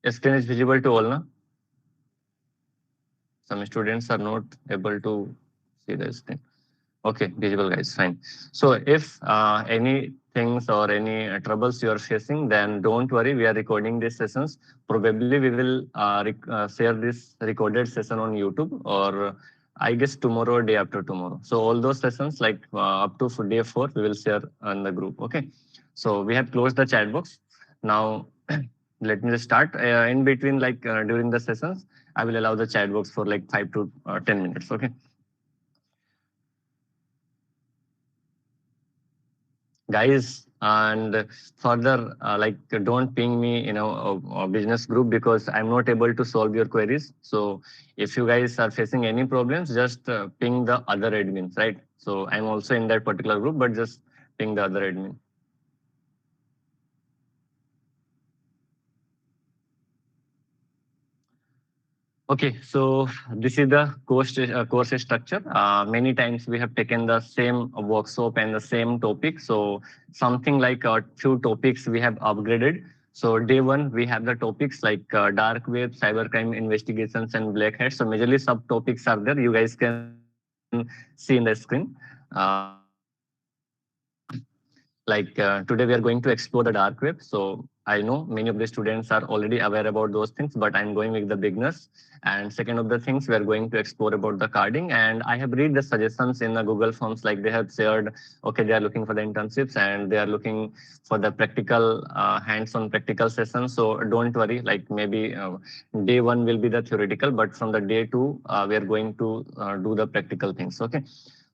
Screen is visible to all, na? Some students are not able to see the screen. Okay, visible guys, fine. So if any things or any troubles you are facing, then don't worry, we are recording these sessions. Probably we will share this recorded session on YouTube, or I guess tomorrow or day after tomorrow. So all those sessions like up to day 4, we will share on the group. Okay. So we have closed the chat box. Now let me just start. In between, like during the sessions, I will allow the chat box for like 5 to 10 minutes. Okay. Guys, and further, like don't ping me in a business group, because I'm not able to solve your queries. So if you guys are facing any problems, just ping the other admins, right? So I'm also in that particular group, but just ping the other admin. Okay, so this is the course structure. Many times we have taken the same workshop and the same topic. So something like a few topics we have upgraded. So day 1, we have the topics like dark web, cybercrime investigations, and black hat. So majorly subtopics are there. You guys can see in the screen. Today we are going to explore the dark web. So I know many of the students are already aware about those things, but I'm going with the beginners. And second of the things, we are going to explore about the carding. And I have read the suggestions in the Google Forms, like they have shared, okay, they are looking for the internships and they are looking for the practical, hands-on practical sessions. So don't worry, like maybe day 1 will be the theoretical, but from the day 2, we are going to do the practical things, okay?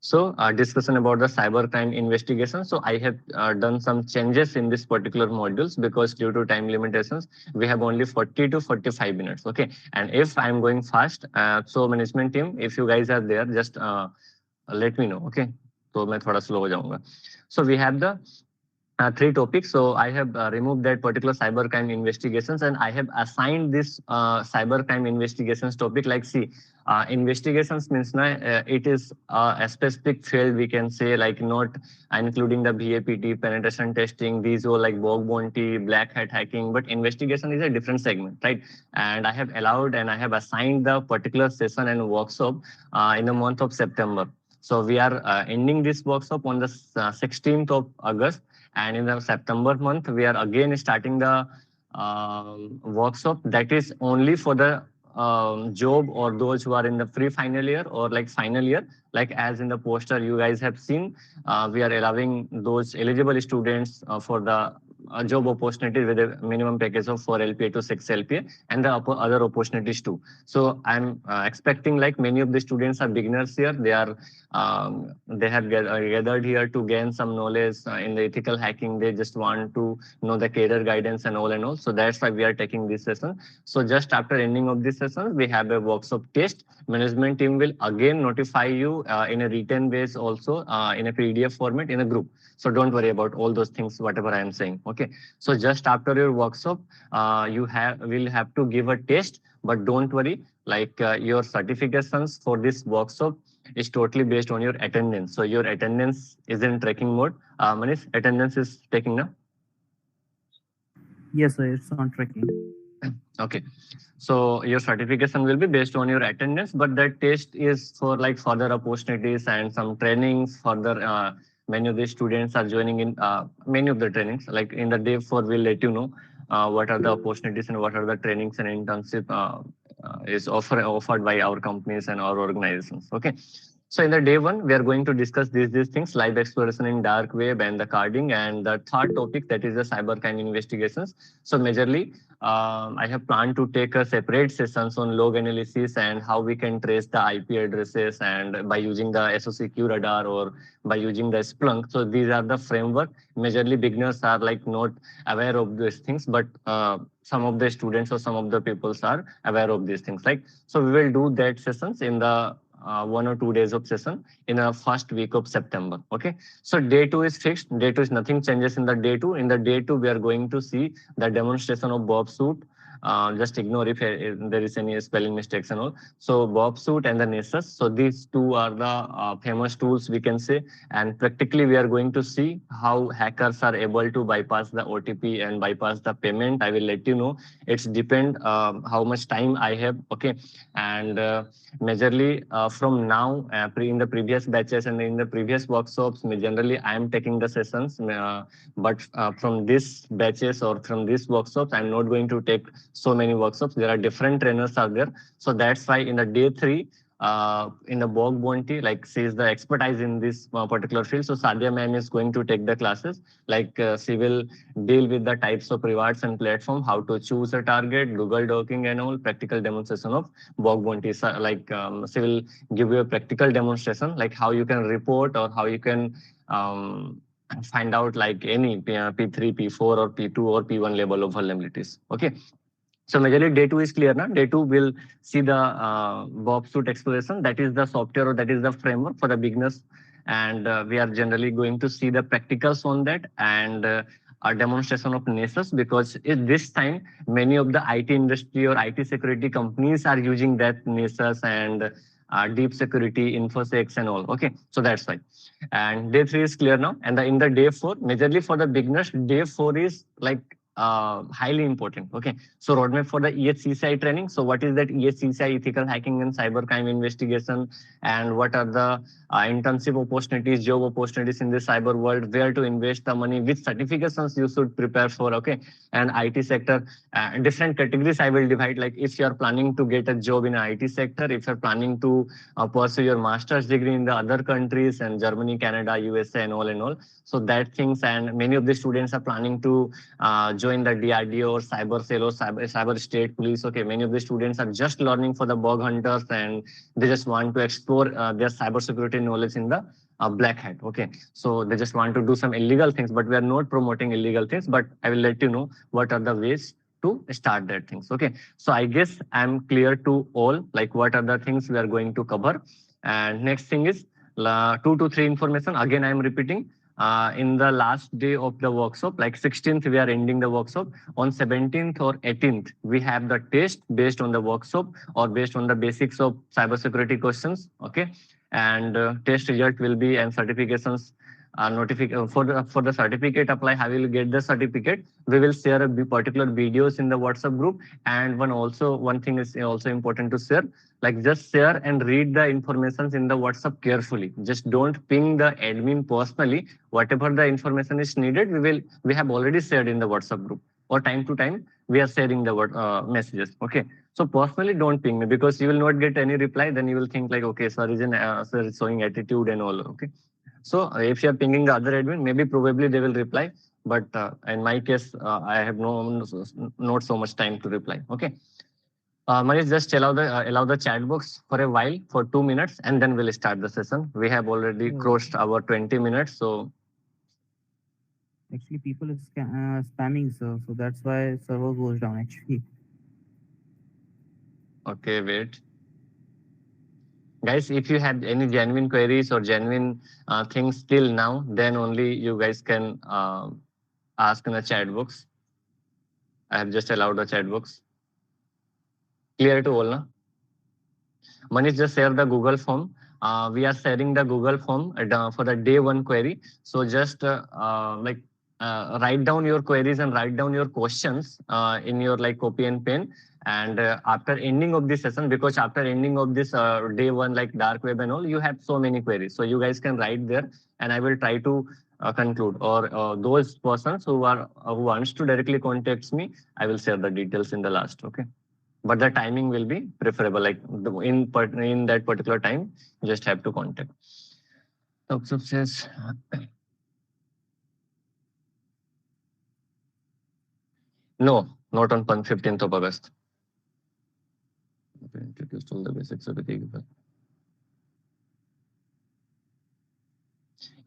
So discussion about the cybercrime investigation. So I have done some changes in this particular modules, because due to time limitations, we have only 40 to 45 minutes. Okay. And if I'm going fast, so management team, if you guys are there, just let me know. Okay. So मैं थोड़ा slow हो जाऊंगा. So we have the 3 topics. So I have removed that particular cybercrime investigations, and I have assigned this cybercrime investigations topic. Like, see, investigations means it is a specific field, we can say, like not including the BAPT, penetration testing, these are like bug bounty, black hat hacking, but investigation is a different segment, right? And I have allowed and I have assigned the particular session and workshop in the month of September. So we are ending this workshop on the 16th of August. And in the September month, we are again starting the workshop that is only for the job or those who are in the pre-final year or like final year. Like as in the poster you guys have seen, we are allowing those eligible students for the job opportunity with a minimum package of 4 LPA to 6 LPA and the other opportunities too. So I'm expecting like many of the students are beginners here. They have gathered here to gain some knowledge in the ethical hacking. They just want to know the career guidance and all and all. So that's why we are taking this session. So just after ending of this session, we have a workshop test. Management team will again notify you in a written base also in a PDF format in a group. So don't worry about all those things, whatever I am saying. Okay. So just after your workshop, you will have to give a test, but don't worry, like your certifications for this workshop is totally based on your attendance. So your attendance is in tracking mode. Manish, attendance is taking now? Yes, sir, it's on tracking. Okay. So your certification will be based on your attendance, but that test is for like further opportunities and some trainings. Further, many of the students are joining in many of the trainings. Like in the day 4, we'll let you know what are the opportunities and what are the trainings and internship is offered by our companies and our organizations. Okay. So in the day 1, we are going to discuss these things, live exploration in dark web and the carding, and the third topic, that is the cybercrime investigations. So majorly, I have planned to take a separate sessions on log analysis and how we can trace the IP addresses and by using the SOCQ radar or by using the Splunk. So these are the framework. Majorly beginners are like not aware of these things, but some of the students or some of the people are aware of these things. Like, so we will do that sessions in the 1 or 2 days of session in the first week of September. Okay. So day 2 is fixed. Day 2 is nothing changes in the day 2. In the day 2, we are going to see the demonstration of Burpsuite, just ignore if there is any spelling mistakes and all. So Burpsuite and the Nessus. So these two are the famous tools we can say. And practically we are going to see how hackers are able to bypass the OTP and bypass the payment. I will let you know. It's depend how much time I have. Okay. And majorly from now, in the previous batches and in the previous workshops, generally I am taking the sessions. But from this batches or from these workshops, I'm not going to take so many workshops. There are different trainers are there. So that's why in the day 3, in the Bog Bounty, like she is the expertise in this particular field. So Sadia ma'am is going to take the classes. Like she will deal with the types of rewards and platform, how to choose a target, Google docking and all, practical demonstration of Bog Bounty. So, like she will give you a practical demonstration, like how you can report or how you can find out like any P3, P4 or P2 or P1 level of vulnerabilities. Okay. So majorly day 2 is clear now. Day 2 will see the Burpsuite exploration. That is the software or that is the framework for the beginners. And we are generally going to see the practicals on that and a demonstration of Nessus, because at this time, many of the IT industry or IT security companies are using that Nessus and deep security, InfoSec and all. Okay, so that's why. And day 3 is clear now. And in the day 4, majorly for the beginners, day 4 is like highly important. Okay, so roadmap for the EHCCI training. So what is that EHCCI, ethical hacking and cybercrime investigation, and what are the internship opportunities, job opportunities in the cyber world, where to invest the money, which certifications you should prepare for. Okay, and IT sector, different categories I will divide. Like if you are planning to get a job in IT sector, if you're planning to pursue your master's degree in the other countries and Germany, Canada, USA and all. So that things, and many of the students are planning to join the DRDO or cyber cell or cyber state police. Okay, many of the students are just learning for the bug hunters and they just want to explore their cybersecurity knowledge in the black hat. Okay, so they just want to do some illegal things, but we are not promoting illegal things, but I will let you know what are the ways to start that things. Okay, so I guess I'm clear to all, like what are the things we are going to cover. And next thing is 2 to 3 information. Again, I'm repeating. In the last day of the workshop, like 16th, we are ending the workshop. On 17th or 18th, we have the test based on the workshop or based on the basics of cybersecurity questions. Okay, and test result will be and certifications. For the certificate apply, how will you get the certificate? We will share a particular videos in the WhatsApp group, and one thing is also important to share. Like just share and read the informations in the WhatsApp carefully. Just don't ping the admin personally. Whatever the information is needed, we have already shared in the WhatsApp group, or time to time we are sharing the messages. Okay, so personally don't ping me, because you will not get any reply. Then you will think like, okay, sir is showing attitude and all. Okay, so if you are pinging the other admin, maybe probably they will reply. But in my case, I have not so much time to reply. Okay. Manish, just allow the chat box for a while, for 2 minutes, and then we'll start the session. We have already crossed our 20 minutes, so actually people is spamming, so that's why server goes down actually. Okay, wait. Guys, if you have any genuine queries or genuine things till now, then only you guys can ask in the chat box. I have just allowed the chat box. Clear to all, na? Manish, just share the Google form. We are sharing the Google form for the day 1 query. So just write down your queries and write down your questions in your like copy and pen. And after ending of this session, because after ending of this day 1, like dark web and all, you have so many queries. So you guys can write there, and I will try to conclude. Or those persons who wants to directly contact me, I will share the details in the last. Okay. But the timing will be preferable. Like in that particular time, you just have to contact. Says no, not on 15th of August. Introduced all the basics of the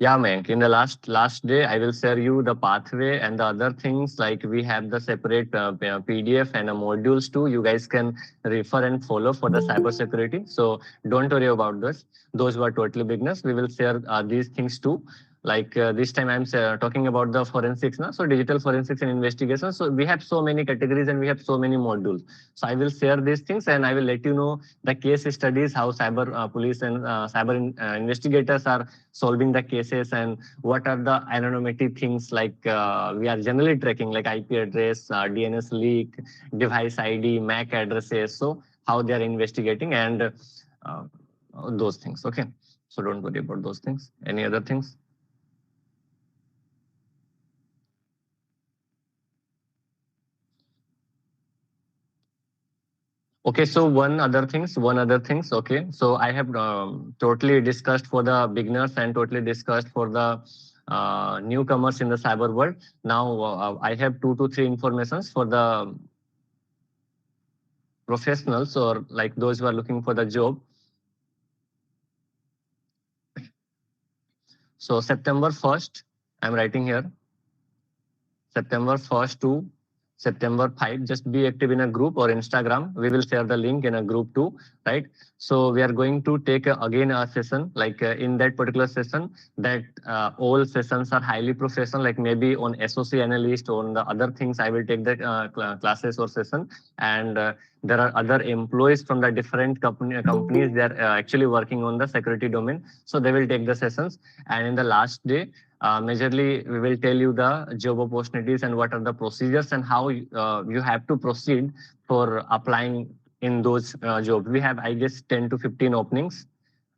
Yeah, Mayank. In the last day, I will share you the pathway and the other things. Like we have the separate PDF and modules too. You guys can refer and follow for the cybersecurity. So don't worry about this. Those who are totally beginners, we will share these things too. Like this time I'm talking about the forensics now. So digital forensics and investigation. So we have so many categories and we have so many modules. So I will share these things and I will let you know the case studies, how cyber police and investigators are solving the cases, and what are the anonymity things like we are generally tracking, like IP address, DNS leak, device ID, MAC addresses. So how they are investigating and those things. Okay. So don't worry about those things. Any other things? Okay, so one other things. Okay, so I have totally discussed for the beginners and totally discussed for the newcomers in the cyber world. Now I have 2 to 3 informations for the professionals, or like those who are looking for the job. So September 1st, I'm writing here, September 1st to September 5, just be active in a group or Instagram. We will share the link in a group too, right? So we are going to take again a session, like in that particular session, that all sessions are highly professional, like maybe on SOC analyst or on the other things, I will take the classes or session. And there are other employees from the different companies. They are actually working on the security domain. So they will take the sessions. And in the last day, majorly, we will tell you the job opportunities and what are the procedures and how you have to proceed for applying in those jobs. We have, I guess, 10 to 15 openings,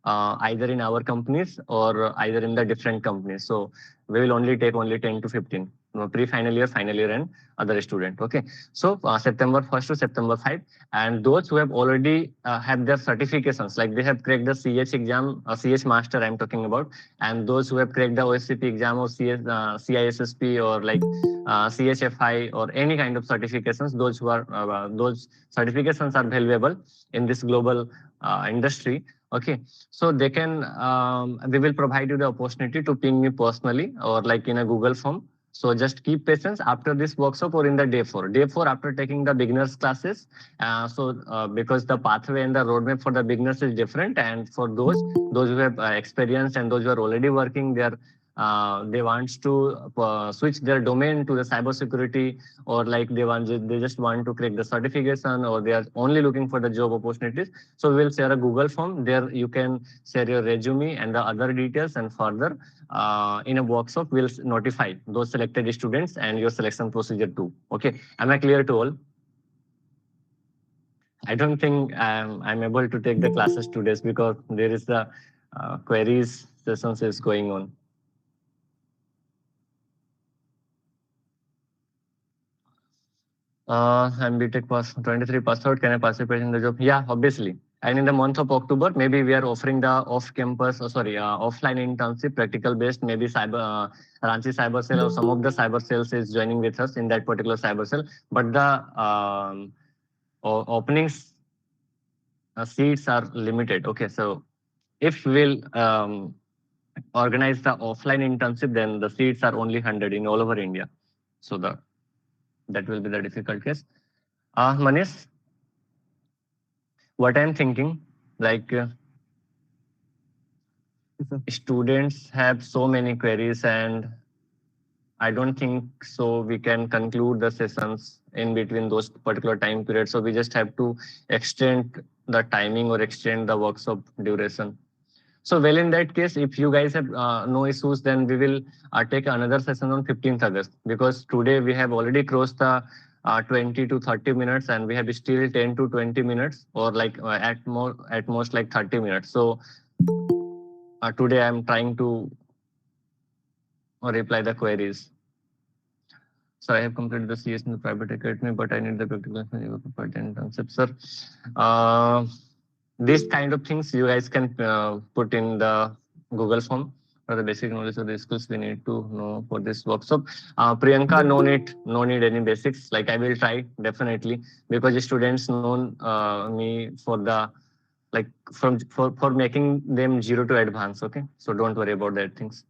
either in our companies or either in the different companies. So we will only take 10 to 15, pre-final year, final year, and other student. Okay. So September 1st to September 5, and those who have already have their certifications, like they have cracked the CH exam, CH master I'm talking about, and those who have cracked the OSCP exam or CISSP or like CHFI or any kind of certifications, those certifications are valuable in this global industry. Okay, so they can, we will provide you the opportunity to ping me personally or like in a Google form. So just keep patience after this workshop or in the day 4. Day 4 after taking the beginners classes. Because the pathway and the roadmap for the beginners is different, and for those who have experience and those who are already working, they want to switch their domain to the cybersecurity, or like they just want to create the certification, or they are only looking for the job opportunities. So we will share a Google form there. You can share your resume and the other details, and further in a workshop we'll notify those selected students and your selection procedure too. Okay, am I clear to all? I don't think I'm able to take the classes today because there is the queries sessions is going on. I'm BTech pass 23 passed out. Can I participate in the job? Yeah, obviously. And in the month of October, maybe we are offering the off-campus, offline internship, practical based, maybe Ranchi cyber cell or some of the cyber cells is joining with us in that particular cyber cell. But the openings seats are limited. Okay, so if we'll organize the offline internship, then the seats are only 100 in all over India. So that will be the difficult case. Manish, what I'm thinking, like students have so many queries, and I don't think so we can conclude the sessions in between those particular time periods. So we just have to extend the timing or extend the workshop duration. So well, in that case, if you guys have no issues, then we will take another session on 15th August, because today we have already crossed the 20 to 30 minutes and we have still 10 to 20 minutes, or like at most like 30 minutes. So today I'm trying to reply the queries. So I have completed the CS in the private academy, but I need the practical internship, sir. These kind of things you guys can put in the Google form for the basic knowledge of the skills we need to know for this workshop. Priyanka, no need any basics. Like I will try definitely, because students know me for the like for making them 0 to advanced. Okay, so don't worry about that things.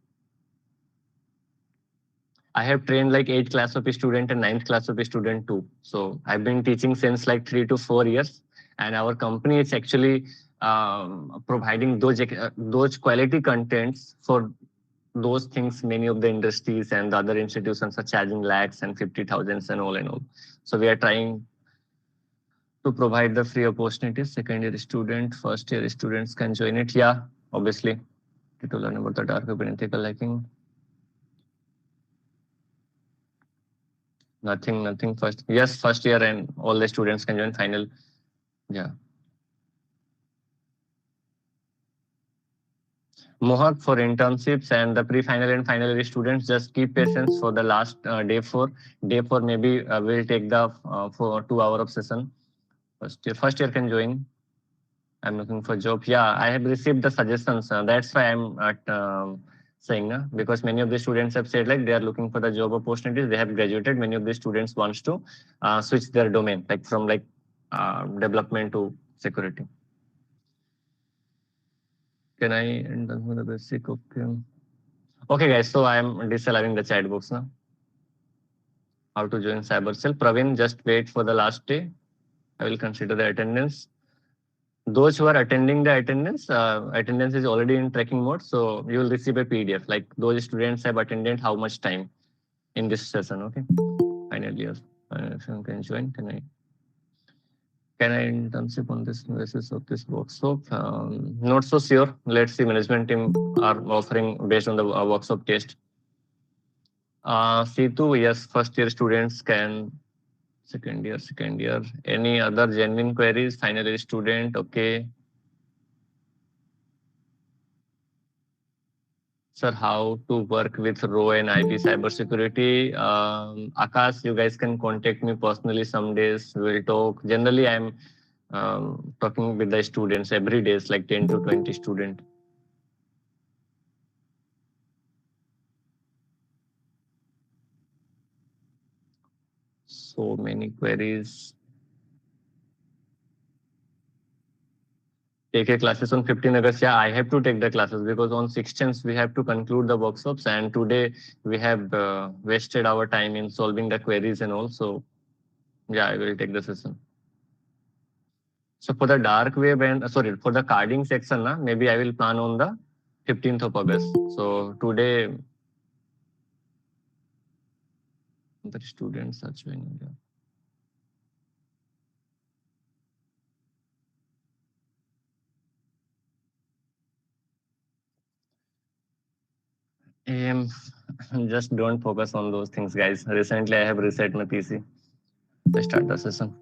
I have trained like 8th class of a student and 9th class of a student too. So I've been teaching since like 3 to 4 years, and our company is actually providing those quality contents for those things, many of the industries and the other institutions are charging lakhs and 50,000 and all and all. So we are trying to provide the free opportunities. Second year student, first year students can join it. Yeah, obviously, to learn about the dark web and ethical hacking. Nothing first. Yes, first year and all the students can join final. Yeah. Mohawk for internships and the pre-final and final year students, just keep patience for the last day four. Day four, maybe we'll take the for 2 hour of session. First year can join. I'm looking for job. Yeah, I have received the suggestions. That's why I'm at saying, because many of the students have said like they are looking for the job opportunities. They have graduated. Many of the students wants to switch their domain, like from like development to security. Can I enter the basic? Okay. Okay, guys. So I'm disallowing the chat box now. How to join CyberCell? Praveen, just wait for the last day. I will consider the attendance. Those who are attending the attendance is already in tracking mode. So you will receive a PDF. Like those students have attended how much time in this session. Okay. Final year. Can join. Can I internship on this basis of this workshop? Not so sure. Let's see. Management team are offering based on the workshop test. C2, yes, first year students can. Second year. Any other genuine queries? Final year student. Okay. Sir, how to work with RO and IB cybersecurity? Akash, you guys can contact me personally some days. We'll talk. Generally, I'm talking with the students every day, it's like 10 to 20 students. So many queries. Take a classes on 15 August. Yeah, I have to take the classes because on 16th we have to conclude the workshops, and today we have wasted our time in solving the queries and all. So yeah, I will take the session. So for the dark web and sorry, for the carding section, maybe I will plan on the 15th of August. So today the students are joining. Just don't focus on those things, guys. Recently, I have reset my PC. Let's start the session.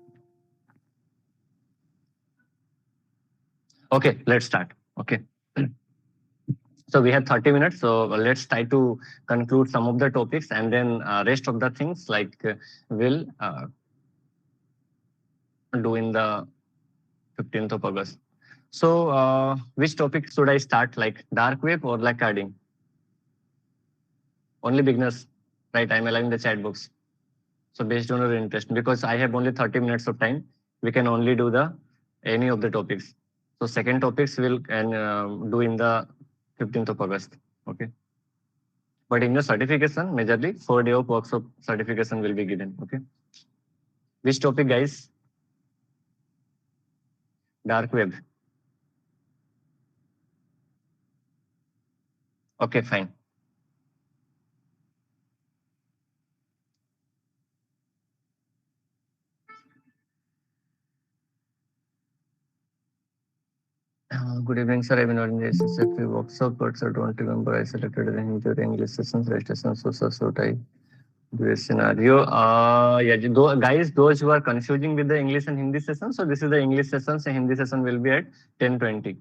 Okay, let's start. Okay. So we have 30 minutes. So let's try to conclude some of the topics, and then rest of the things like we'll do in the 15th of August. So which topic should I start, like dark web or like carding? Only beginners, right? I'm allowing the chat box. So based on your interest, because I have only 30 minutes of time, we can only do the any of the topics. So second topics we'll do in the 15th of August. Okay. But in your certification, majorly 4 day of workshop certification will be given. Okay. Which topic, guys? Dark web. Okay, fine. Good evening, sir. I've been on the EHCCI workshop, but I don't remember I selected the English sessions, registration, so I do a scenario. Yeah, guys, those who are confusing with the English and Hindi session, so this is the English session, so Hindi session will be at 10:20.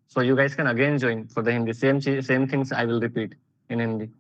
So you guys can again join for the Hindi. Same things I will repeat in Hindi.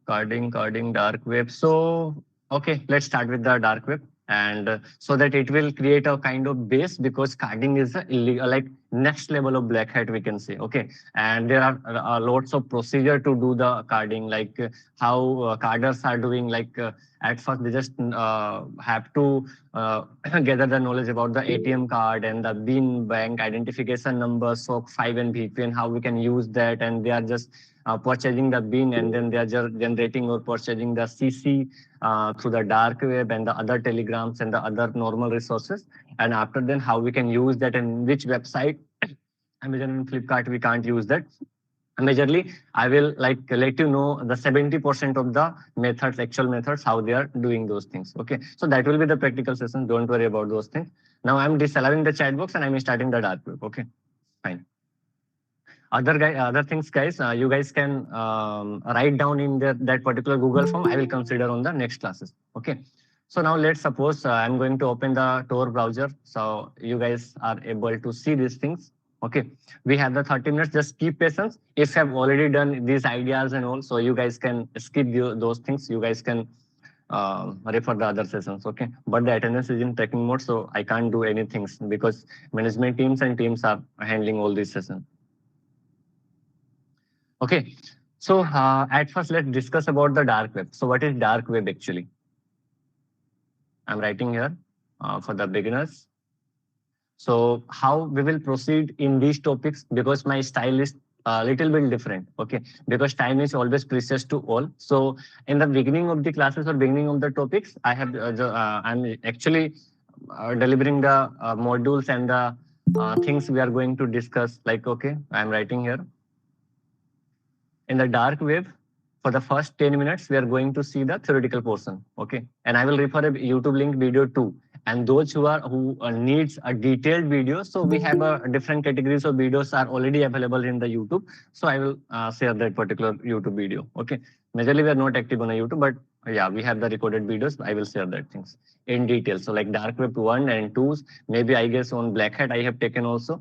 Carding, dark web. So, okay, let's start with the dark web. And so that it will create a kind of base, because carding is illegal, like next level of black hat, we can say. Okay. And there are lots of procedure to do the carding, like how carders are doing. Like at first, they just have to gather the knowledge about the ATM card and the BIN bank identification number, SOC 5 and VPN, how we can use that. And they are just purchasing the bin, and then they are generating or purchasing the CC through the dark web and the other telegrams and the other normal resources. And after then, how we can use that and which website, Amazon and Flipkart, we can't use that. Majorly, I will like let you know the 70% of the methods, actual methods, how they are doing those things. Okay, so that will be the practical session. Don't worry about those things. Now I'm disallowing the chat box and I'm starting the dark web. Okay, fine. Other things, guys, you guys can write down in that particular Google form. I will consider on the next classes. Okay. So now let's suppose I'm going to open the Tor browser. So you guys are able to see these things. Okay. We have the 30 minutes. Just keep patience. If you have already done these ideas and all, so you guys can skip those things. You guys can refer the other sessions. Okay. But the attendance is in tracking mode, so I can't do anything because management teams and teams are handling all these sessions. Okay, so at first let's discuss about the dark web. So what is dark web actually? I'm writing here for the beginners. So how we will proceed in these topics, because my style is a little bit different. Okay, because time is always precious to all. So in the beginning of the classes or beginning of the topics, I'm actually delivering the modules and the things we are going to discuss. Like, okay, I'm writing here. In the dark web, for the first 10 minutes, we are going to see the theoretical portion. Okay. And I will refer a YouTube link video too. And those who needs a detailed video, so we have different categories of videos are already available in the YouTube. So I will share that particular YouTube video. Okay. Majorly, we are not active on a YouTube, but yeah, we have the recorded videos. I will share that things in detail. So like dark web 1 and 2s, maybe I guess on black hat I have taken also.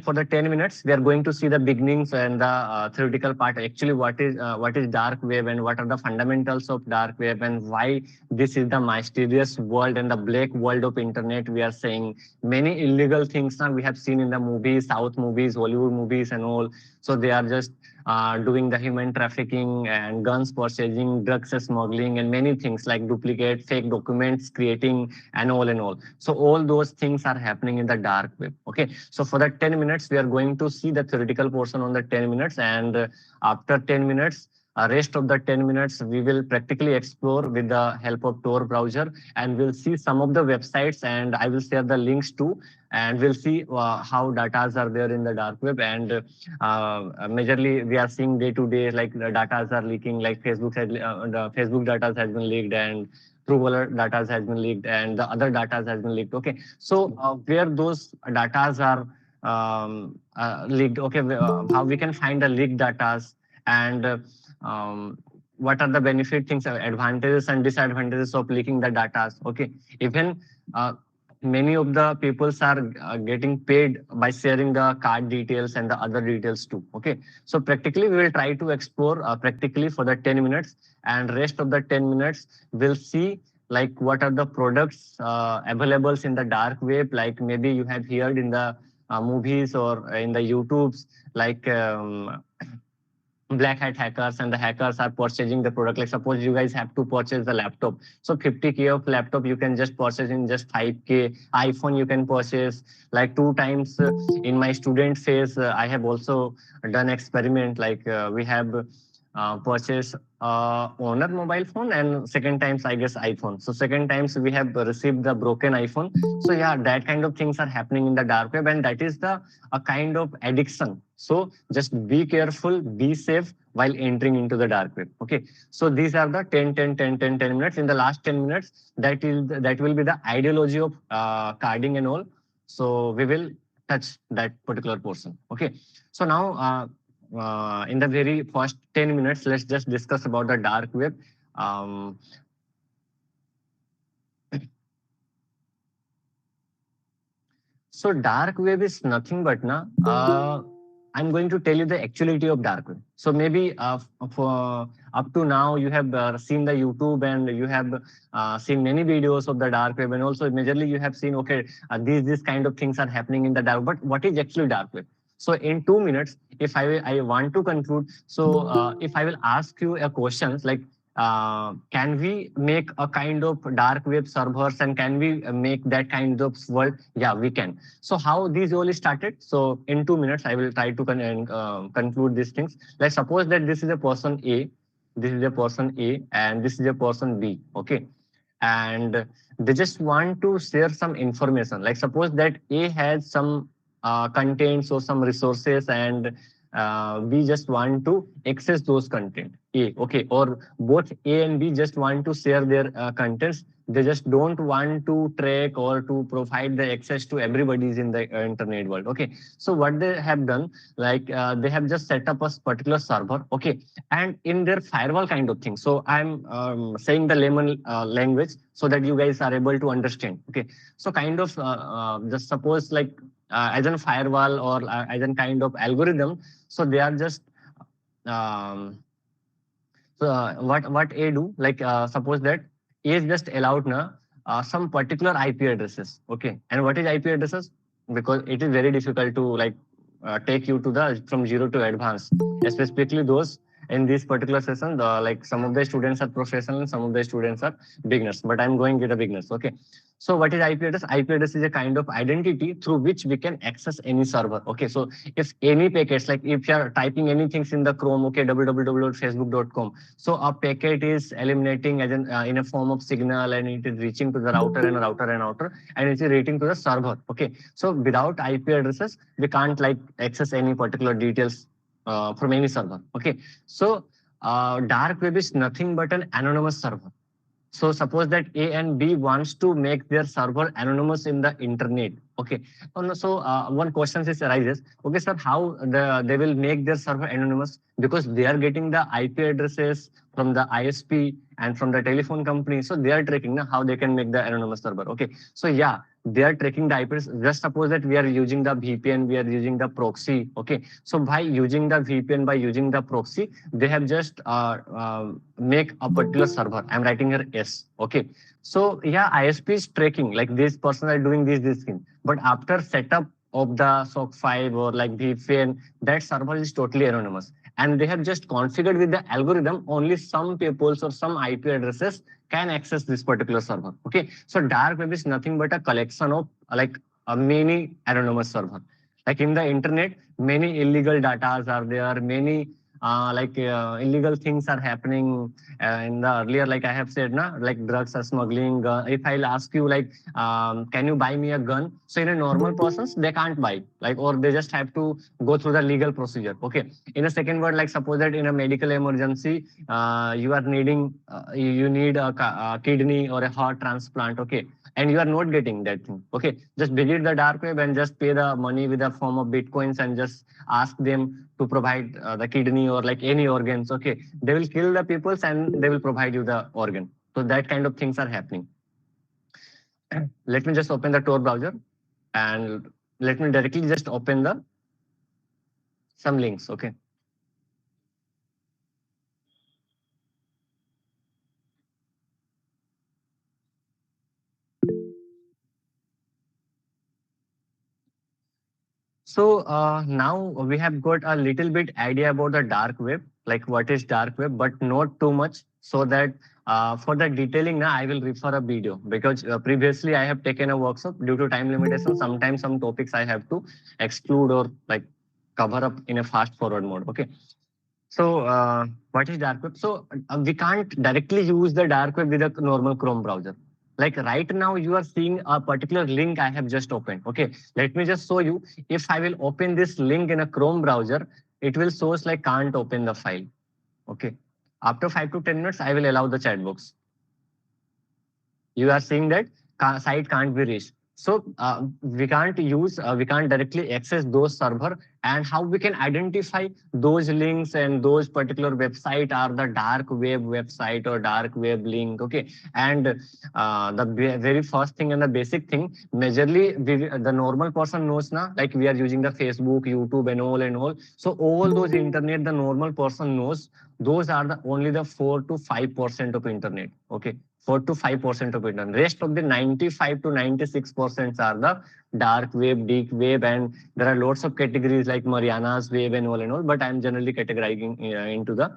For the 10 minutes, we are going to see the beginnings and the theoretical part. Actually, what is dark web and what are the fundamentals of dark web and why this is the mysterious world and the black world of internet. We are saying many illegal things now we have seen in the movies, South movies, Hollywood movies and all. So they are just doing the human trafficking and guns purchasing, drugs smuggling, and many things like duplicate, fake documents creating, and all and all. So all those things are happening in the dark web. Okay. So for the 10 minutes, we are going to see the theoretical portion on the 10 minutes. And after 10 minutes, rest of the 10 minutes, we will practically explore with the help of Tor browser, and we'll see some of the websites, and I will share the links too, and we'll see how datas are there in the dark web. And majorly, we are seeing day to day, like the datas are leaking, like the Facebook datas has been leaked, and Truecaller data has been leaked, and the other data has been leaked. Okay, so where those datas are leaked, okay, how we can find the leaked datas, and what are the benefit things, advantages and disadvantages of leaking the data. Okay, even many of the peoples are getting paid by sharing the card details and the other details too. Okay, so practically we will try to explore practically for the 10 minutes, and rest of the 10 minutes we'll see like what are the products available in the dark web. Like maybe you have heard in the movies or in the YouTubes, like black hat hackers, and the hackers are purchasing the product. Like suppose you guys have to purchase the laptop, so 50K of laptop you can just purchase in just 5K. iPhone you can purchase like 2 times. In my student phase, I have also done experiment, like we have purchased owner mobile phone, and second times I guess iPhone. So second times we have received the broken iPhone. So yeah, that kind of things are happening in the dark web, and that is the a kind of addiction. So just be careful, be safe while entering into the dark web. Okay, so these are the 10 10 10 10 10 minutes. In the last 10 minutes, that will be the ideology of carding and all. So we will touch that particular portion. Okay, so now in the very first 10 minutes, let's just discuss about the dark web. So dark web is nothing but I'm going to tell you the actuality of dark web. So maybe for up to now you have seen the YouTube, and you have seen many videos of the dark web, and also majorly you have seen, okay, these kind of things are happening in the dark. But what is actually dark web? So in 2 minutes, if I want to conclude, so if I will ask you a questions like, can we make a kind of dark web servers, and can we make that kind of world? Yeah, we can. So how these all started? So in 2 minutes, I will try to conclude these things. Let's suppose that this is a person A, this is a person A, and this is a person B. Okay, and they just want to share some information. Like suppose that A has some contents or some resources, and we just want to access those content. Okay, or both A and B just want to share their contents. They just don't want to track or to provide the access to everybody's in the internet world. Okay, so what they have done, like they have just set up a particular server. Okay, and in their firewall kind of thing. So I'm saying the layman language so that you guys are able to understand. Okay, so kind of just suppose like as a firewall or as a kind of algorithm. So they are just um, what A do, like suppose that A is just allowed now some particular IP addresses. Okay, and what is IP addresses? Because it is very difficult to like take you to the from zero to advanced, especially those in this particular session. Like some of the students are professional, some of the students are beginners, but I'm going with the beginners. Okay, so what is IP address? IP address is a kind of identity through which we can access any server. Okay, so if any packets, like if you're typing anything in the Chrome, okay, www.facebook.com, so a packet is eliminating as in a form of signal, and it is reaching to the router, and it is reaching to the server. Okay, so without IP addresses, we can't like access any particular details from any server. Okay, so dark web is nothing but an anonymous server. So suppose that A and B wants to make their server anonymous in the internet. Okay. Oh, no, so one question is arises. Okay, sir, how they will make their server anonymous? Because they are getting the IP addresses from the ISP and from the telephone company. So they are tracking now how they can make the anonymous server. Okay. So yeah, they are tracking the IPs. Just suppose that we are using the VPN, we are using the proxy. Okay. So by using the VPN, by using the proxy, they have just make a particular server. I'm writing here S. Okay. So yeah, ISP is tracking like this person are doing this thing. But after setup of the SOC 5 or like VPN, that server is totally anonymous. And they have just configured with the algorithm only some people or some IP addresses can access this particular server. Okay, so dark web is nothing but a collection of like many anonymous server. Like in the internet, many illegal data are there, many illegal things are happening in the earlier, like I have said, na, like drugs are smuggling. If I'll ask you like, can you buy me a gun? So in a normal persons, they can't buy, like, or they just have to go through the legal procedure. Okay. In a second word, like suppose that in a medical emergency, you are needing, you need a kidney or a heart transplant. Okay. And you are not getting that thing. Okay. Just visit the dark web and just pay the money with a form of bitcoins and just ask them to provide the kidney or like any organs. Okay, they will kill the peoples and they will provide you the organ. So that kind of things are happening. Let me just open the Tor browser and let me directly just open the some links. Okay. So now we have got a little bit idea about the dark web, like what is dark web, but not too much. So that for the detailing now, I will refer a video because previously I have taken a workshop due to time limitation. Sometimes some topics I have to exclude or like cover up in a fast forward mode. Okay. So what is dark web? So we can't directly use the dark web with a normal Chrome browser. Like right now you are seeing a particular link I have just opened. Okay, let me just show you. If I will open this link in a Chrome browser, it will show us like can't open the file. Okay, after 5 to 10 minutes, I will allow the chat box. You are seeing that site can't be reached. So we can't use, we can't directly access those server, and how we can identify those links and those particular website are the dark web website or dark web link. Okay, and the very first thing and the basic thing, majorly the normal person knows now, like we are using the Facebook, YouTube, and all and all. So all those internet, the normal person knows those are the only the 4 to 5% of internet. Okay, 4 to 5% of it. And rest of the 95 to 96% are the dark web, deep web, and there are lots of categories like Mariana's web and all and all. But I'm generally categorizing into the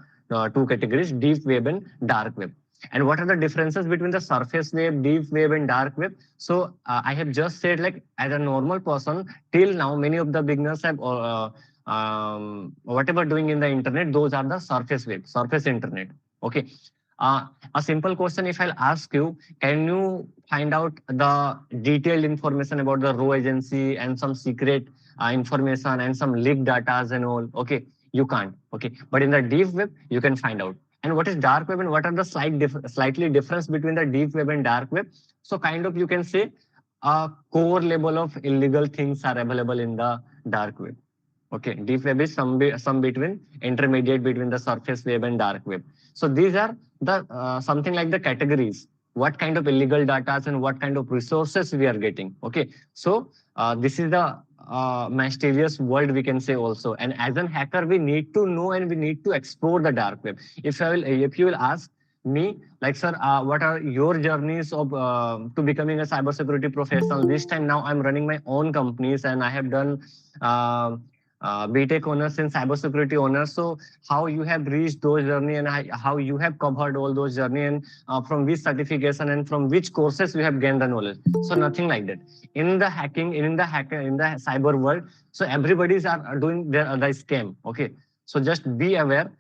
two categories: deep web and dark web. And what are the differences between the surface web, deep web, and dark web? So I have just said, like as a normal person, till now many of the beginners have whatever doing in the internet, those are the surface web, surface internet. Okay. A simple question, if I'll ask you, can you find out the detailed information about the row agency and some secret information and some leaked data and all? Okay, you can't. Okay, but in the deep web, you can find out. And what is dark web and what are the slightly difference between the deep web and dark web? So kind of you can say a core level of illegal things are available in the dark web. Okay, deep web is some between intermediate between the surface web and dark web. So these are the something like the categories. What kind of illegal data and what kind of resources we are getting. Okay, so this is the mysterious world we can say also. And as an hacker, we need to know and we need to explore the dark web. If you will ask me, like, sir, what are your journeys of to becoming a cybersecurity professional? This time now I'm running my own companies and I have done BTech honors in cybersecurity honors. So how you have reached those journey and how you have covered all those journey and from which certification and from which courses you have gained the knowledge. So nothing like that. In the cyber world, so everybody's are doing the scam. Okay, so just be aware.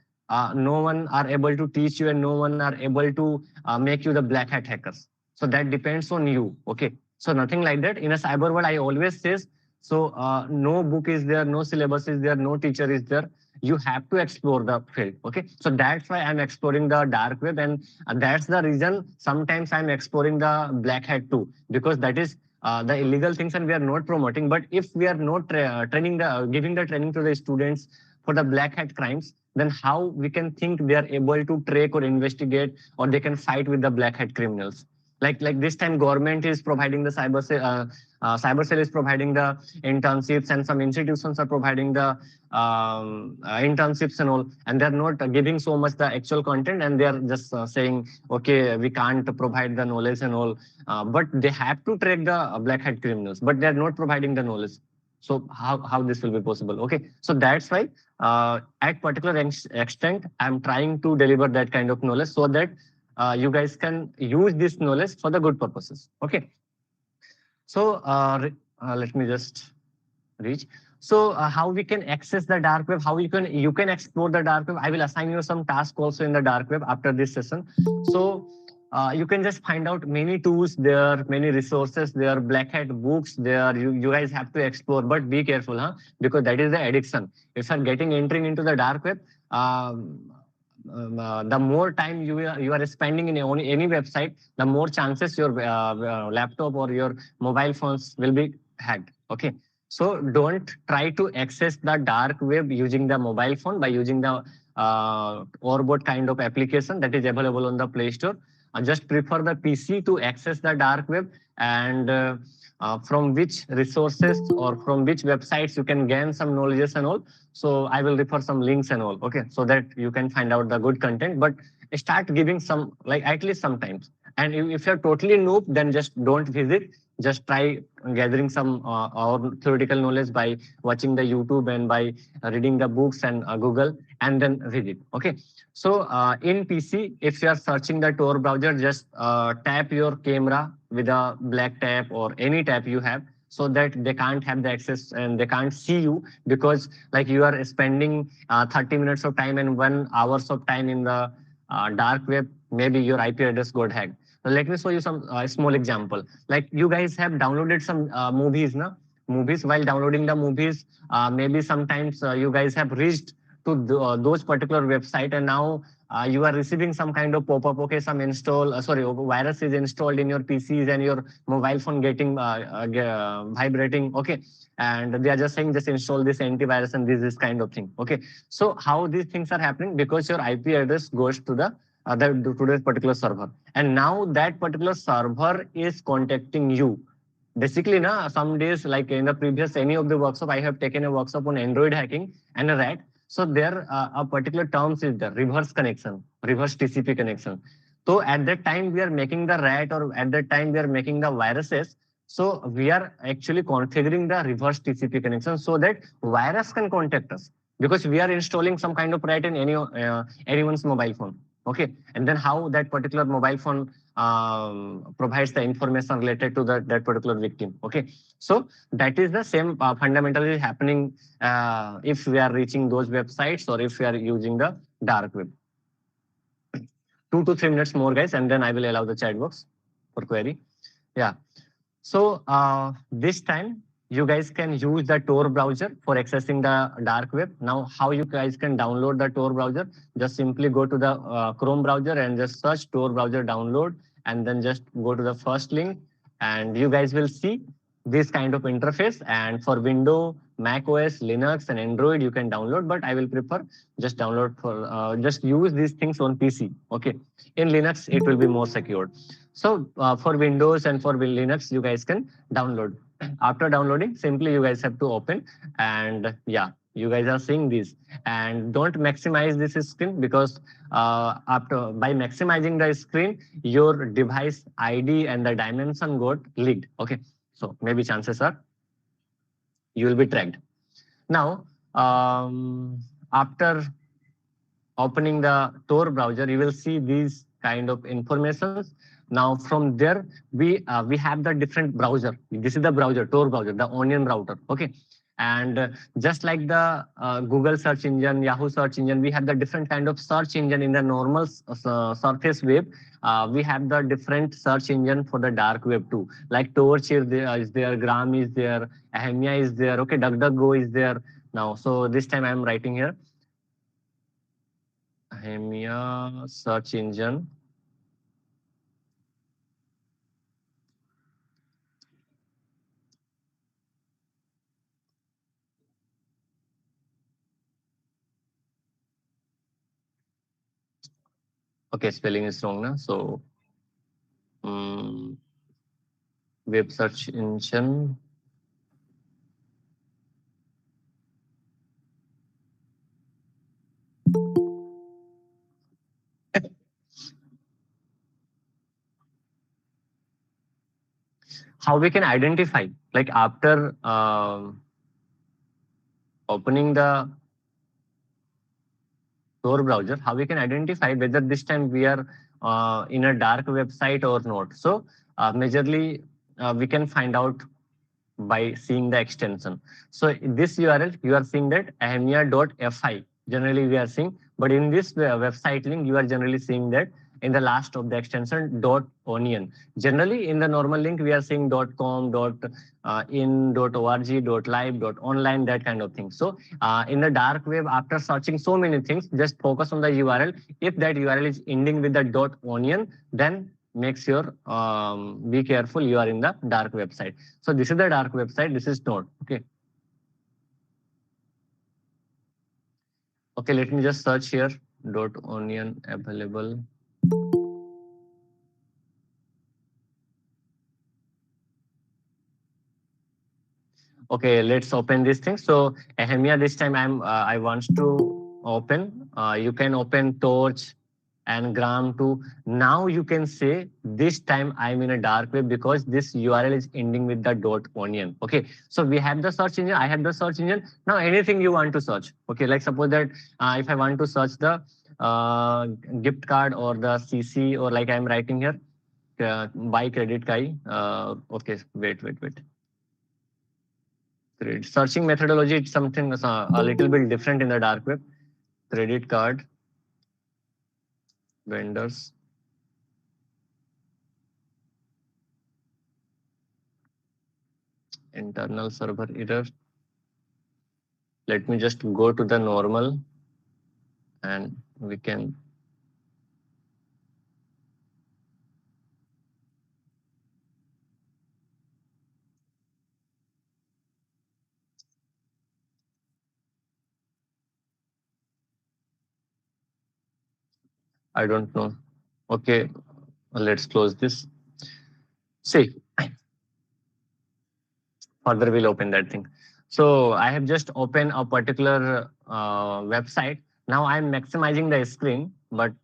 No one are able to teach you and no one are able to make you the black hat hackers. So that depends on you. Okay, so nothing like that. In a cyber world, I always says, so no book is there, no syllabus is there, no teacher is there. You have to explore the field. Okay, so that's why I'm exploring the dark web, and that's the reason sometimes I'm exploring the black hat too, because that is the illegal things and we are not promoting. But if we are not giving the training to the students for the black hat crimes, then how we can think they are able to track or investigate or they can fight with the black hat criminals? Like this time government is providing the cyber cell is providing the internships and some institutions are providing the internships and all, and they're not giving so much the actual content and they're just saying, okay, we can't provide the knowledge and all, but they have to track the black hat criminals, but they're not providing the knowledge. So how this will be possible? Okay, so that's why at particular extent, I'm trying to deliver that kind of knowledge so that you guys can use this knowledge for the good purposes. Okay. So let me just reach. So how we can access the dark web, how you can explore the dark web. I will assign you some task also in the dark web after this session. So you can just find out many tools there, many resources there, black hat books there. You guys have to explore, but be careful, huh? Because that is the addiction. If you're entering into the dark web, the more time you are spending in any website, the more chances your laptop or your mobile phones will be hacked. Okay, so don't try to access the dark web using the mobile phone by using the Orbot kind of application that is available on the Play Store. Just prefer the PC to access the dark web, and from which resources or from which websites you can gain some knowledge and all. So I will refer some links and all, okay, so that you can find out the good content, but start giving some, like at least sometimes. And if you're totally noob, then just don't visit. Just try gathering some our theoretical knowledge by watching the YouTube and by reading the books and Google, and then visit. Okay. So in PC, if you are searching the Tor browser, just tap your camera with a black tab or any tab you have, so that they can't have the access and they can't see you, because like you are spending 30 minutes of time and 1 hours of time in the dark web, maybe your IP address got hacked. So let me show you some small example. Like you guys have downloaded some movies, na? Movies. While downloading the movies, maybe sometimes you guys have reached to those particular website, and now you are receiving some kind of pop-up. Okay, some virus is installed in your PCs and your mobile phone getting vibrating. Okay, and they are just saying just install this antivirus and this kind of thing. Okay, so how these things are happening? Because your IP address goes to the today's particular server, and now that particular server is contacting you. Basically, na, some days, like in the previous any of the workshop, I have taken a workshop on Android hacking and a RAT. So there a particular terms is the reverse connection, reverse TCP connection. So at that time we are making the RAT, or at that time we are making the viruses. So we are actually configuring the reverse TCP connection so that virus can contact us, because we are installing some kind of RAT in anyone's mobile phone. Okay, and then how that particular mobile phone provides the information related to that particular victim. Okay, so that is the same fundamentally happening if we are reaching those websites or if we are using the dark web. 2 to 3 minutes more, guys, and then I will allow the chat box for query. Yeah. So this time you guys can use the Tor browser for accessing the dark web. Now, how you guys can download the Tor browser? Just simply go to the Chrome browser and just search Tor browser download, and then just go to the first link, and you guys will see this kind of interface. And for Windows, Mac OS, Linux, and Android, you can download, but I will prefer just download for just use these things on PC. Okay, in Linux it will be more secure. So for Windows and for Linux, you guys can download. After downloading, simply you guys have to open, and yeah, you guys are seeing this. And don't maximize this screen, because after by maximizing the screen, your device ID and the dimension got leaked. Okay, so maybe chances are you will be tracked. Now, after opening the Tor browser, you will see these kind of informations. Now from there, we have the different browser. This is the browser, Tor browser, the Onion router. Okay, and just like the Google search engine, Yahoo search engine, we have the different kind of search engine in the normal surface web. We have the different search engine for the dark web too. Like Torch is there, Gram is there, Ahemia is there. Okay, DuckDuckGo is there. Now, so this time I am writing here Ahemia search engine. Okay, spelling is wrong now. So web search engine. How we can identify, like after opening the Tor browser, how we can identify whether this time we are in a dark website or not. So majorly we can find out by seeing the extension. So in this URL, you are seeing that ahemia.fi. Generally, we are seeing, but in this website link, you are generally seeing that in the last of the extension .onion. Generally, in the normal link, we are seeing .com, .in, .org, .live, .online, that kind of thing. So in the dark web, after searching so many things, just focus on the URL. If that URL is ending with the .onion, then make sure be careful, you are in the dark website. So this is the dark website, this is not. Okay, let me just search here .onion available. Okay, let's open this thing. So Ahemia, this time I want to open. You can open Torch and Gram too. Now you can say this time I'm in a dark web because this URL is ending with the .onion. Okay, so we have the search engine. I have the search engine. Now anything you want to search. Okay, like suppose that if I want to search the gift card or the CC, or like I'm writing here, buy credit card. Okay, wait. Searching methodology, it's something a little bit different in the dark web. Credit card, vendors, internal server error. Let me just go to the normal, and we can. I don't know. Okay, let's close this. See, further we'll open that thing. So I have just opened a particular website. Now I'm maximizing the screen, but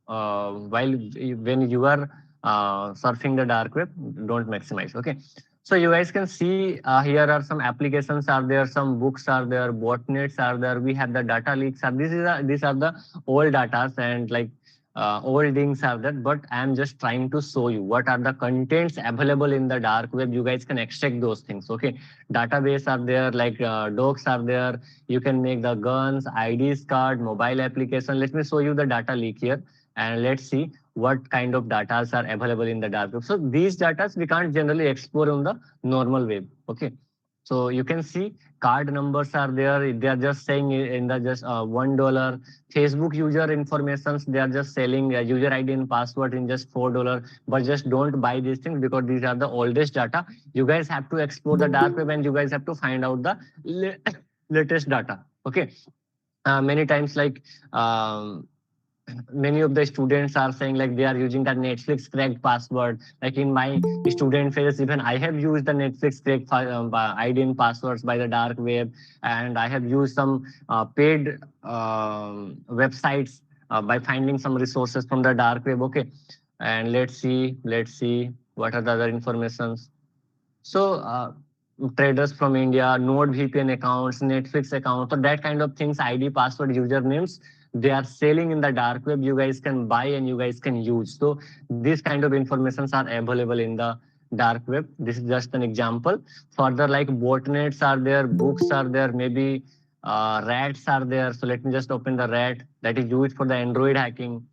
when you are surfing the dark web, don't maximize. Okay, so you guys can see here are some applications are there, some books are there, botnets are there, we have the data leaks are, these are the old data, and like old things are there, but I am just trying to show you what are the contents available in the dark web. You guys can extract those things. Okay, database are there, like docs are there, you can make the guns, IDs card, mobile application. Let me show you the data leak here. and let's see what kind of data are available in the dark web. So these data we can't generally explore on the normal web. Okay. So you can see card numbers are there. They are just saying in the just $1. Facebook user informations, they are just selling user ID and password in just $4. But just don't buy these things because these are the oldest data. You guys have to explore the dark web and you guys have to find out the latest data. Okay. Many times like many of the students are saying like they are using the Netflix cracked password. Like in my student phase, even I have used the Netflix cracked ID and passwords by the dark web, and I have used some paid websites by finding some resources from the dark web. Okay, and let's see what are the other informations. So traders from India, Node VPN accounts, Netflix accounts, so that kind of things, ID, password, usernames, they are selling in the dark web. You guys can buy and you guys can use. So these kind of informations are available in the dark web. This is just an example. Further, like botnets are there, books are there, maybe rats are there. So let me just open the rat that is used for the Android hacking.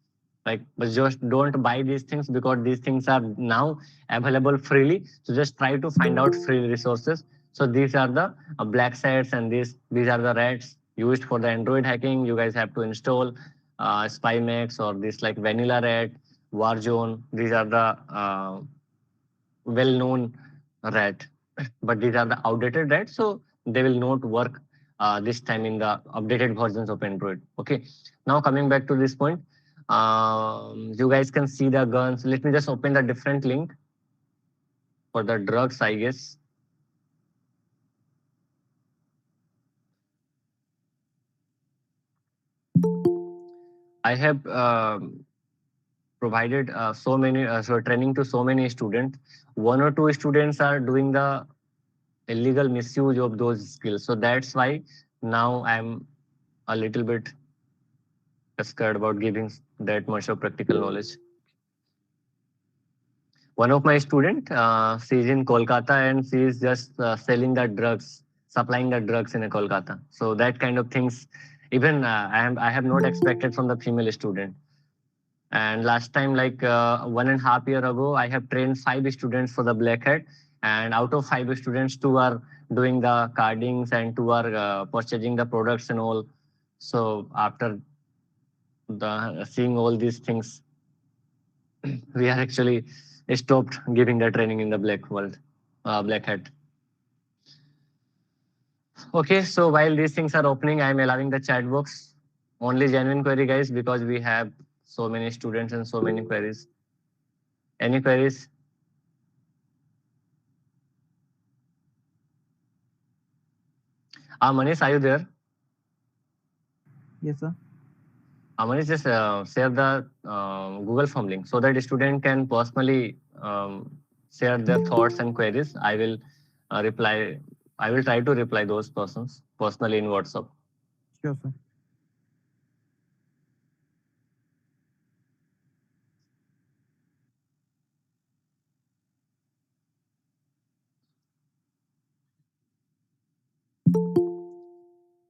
Like, but just don't buy these things because these things are now available freely. So just try to find out free resources. So these are the black sites, and these are the rats used for the Android hacking. You guys have to install Spymax or this like Vanilla Rat, Warzone. These are the well-known rat, but these are the outdated rats, so they will not work this time in the updated versions of Android. Okay. Now coming back to this point, you guys can see the guns. Let me just open the different link for the drugs, I guess. I have provided so training to so many students. One or two students are doing the illegal misuse of those skills. So that's why now I'm a little bit scared about giving that much of practical knowledge. One of my student, she's in Kolkata and she is just selling the drugs, supplying the drugs in Kolkata. So that kind of things, even I have not expected from the female student. And last time, like 1.5 years ago, I have trained 5 students for the black hat, and out of 5 students, 2 are doing the cardings and 2 are purchasing the products and all. So after the seeing all these things, we are actually stopped giving the training in the black world, black hat. Okay, so while these things are opening, I'm allowing the chat box. Only genuine query, guys, because we have so many students and so many queries. Any queries? Manish, are you there? Yes, sir. Manish, just share the Google Form link so that the student can personally share their thoughts and queries. I will reply. I will try to reply those persons personally in WhatsApp. Sure, sir.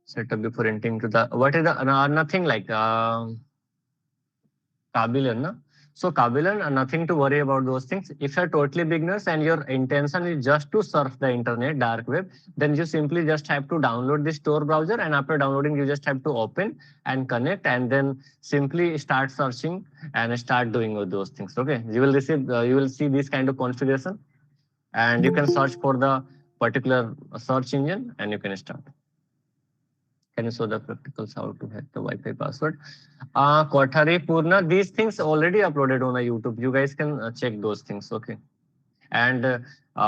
Set up before entering to the what is the nothing like Kabilan, na? So Kabilan, nothing to worry about those things. If you're totally beginners and your intention is just to surf the internet, dark web, then you simply just have to download the Tor browser, and after downloading, you just have to open and connect, and then simply start searching and start doing all those things. Okay, you will see this kind of configuration, and you can search for the particular search engine, and you can start. Can you show the practicals how to hack the Wi-Fi password? Kothari, Purna, these things already uploaded on a YouTube. You guys can check those things. Okay. And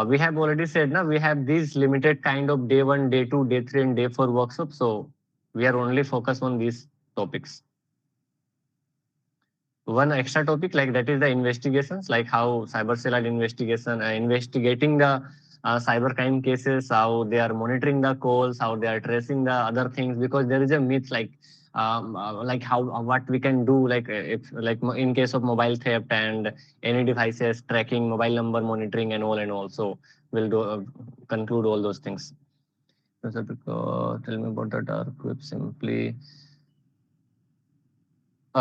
we have already said now we have these limited kind of day 1, day 2, day 3, and day 4 workshops. So we are only focused on these topics. One extra topic like that is the investigations, like how cyber cell are investigating the cybercrime cases, how they are monitoring the calls, how they are tracing the other things, because there is a myth like how what we can do, like if like in case of mobile theft and any devices tracking, mobile number monitoring, and all and all. So we'll do conclude all those things. Tell me about the dark web simply.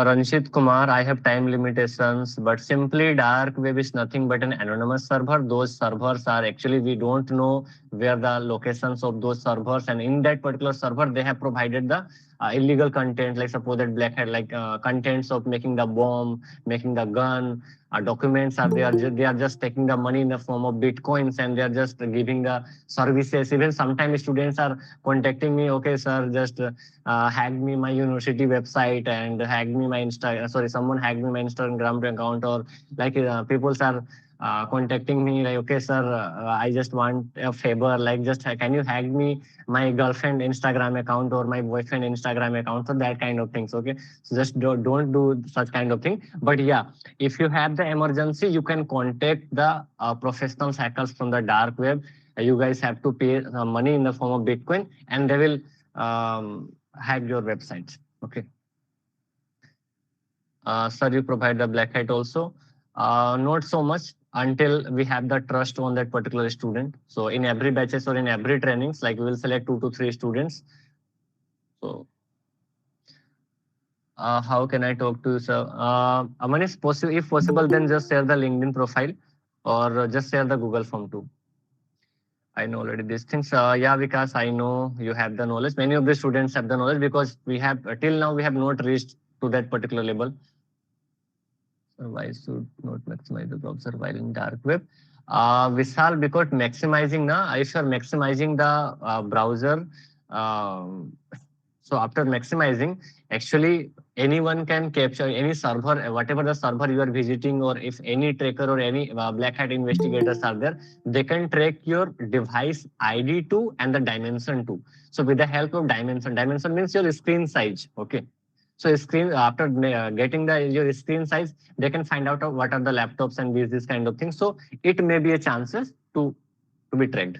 Ranjit Kumar, I have time limitations, but simply dark web is nothing but an anonymous server. Those servers are actually, we don't know where the locations of those servers, and in that particular server, they have provided the illegal content, like suppose that black hat, like contents of making the bomb, making the gun, documents are there. They are just taking the money in the form of bitcoins, and they are just giving the services. Even sometimes students are contacting me, okay, sir, just hacked me my university website and hacked me my sorry, someone hacked me my Instagram account, or like people are contacting me like, okay, sir, I just want a favor, like just can you hack me my girlfriend Instagram account or my boyfriend Instagram account, so that kind of things. Okay, so just don't do such kind of thing. But yeah, if you have the emergency, you can contact the professional hackers from the dark web. You guys have to pay money in the form of Bitcoin, and they will hack your website. Okay. Sir, you provide the black hat also. Not so much until we have the trust on that particular student. So in every batches or in every trainings, like we will select 2 to 3 students. So how can I talk to you, sir? Aman, is possible, if possible, then just share the LinkedIn profile or just share the Google form too. I know already these things. Yeah, because I know you have the knowledge. Many of the students have the knowledge because we have till now we have not reached to that particular level. So why should not maximize the browser while in dark web? Vishal, because maximizing na, if you are maximizing the browser, um, so after maximizing, actually anyone can capture any server, whatever the server you are visiting, or if any tracker or any black hat investigators are there, they can track your device ID too and the dimension too. So with the help of dimension means your screen size. Okay. So screen after getting the your screen size, they can find out what are the laptops and this kind of things. So it may be a chances to be tracked.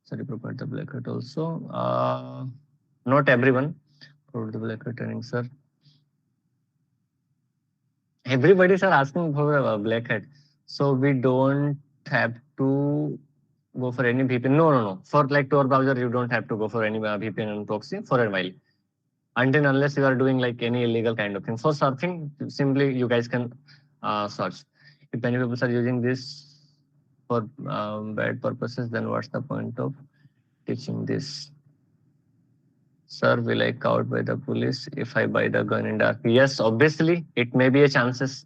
Sorry, provide the black hat also. Not everyone. For the black hat training, sir. Everybody are asking for a black hat. So we don't have to go for any VPN. No, no, no. For like Tor browser, you don't have to go for any VPN and proxy for a while. Until unless you are doing like any illegal kind of thing. For surfing, simply you guys can search. If many people are using this for bad purposes, then what's the point of teaching this? Sir, will I caught by the police if I buy the gun in dark? Yes, obviously, it may be a chances.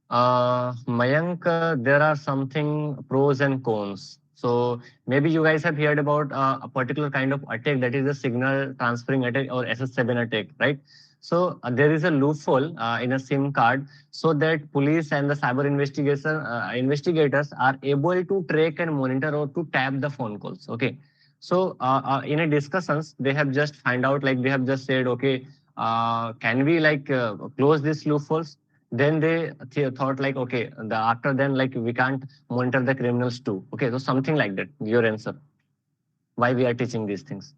Mayank, there are something pros and cons. So maybe you guys have heard about a particular kind of attack, that is a signal transferring attack or SS7 attack, right? So there is a loophole in a SIM card so that police and the cyber investigators are able to track and monitor or to tap the phone calls. Okay. So in a discussions, they have just find out, like they have just said, okay, can we like close these loopholes? Then they thought like, okay, after then like we can't monitor the criminals too. Okay, so something like that. Your answer. Why we are teaching these things?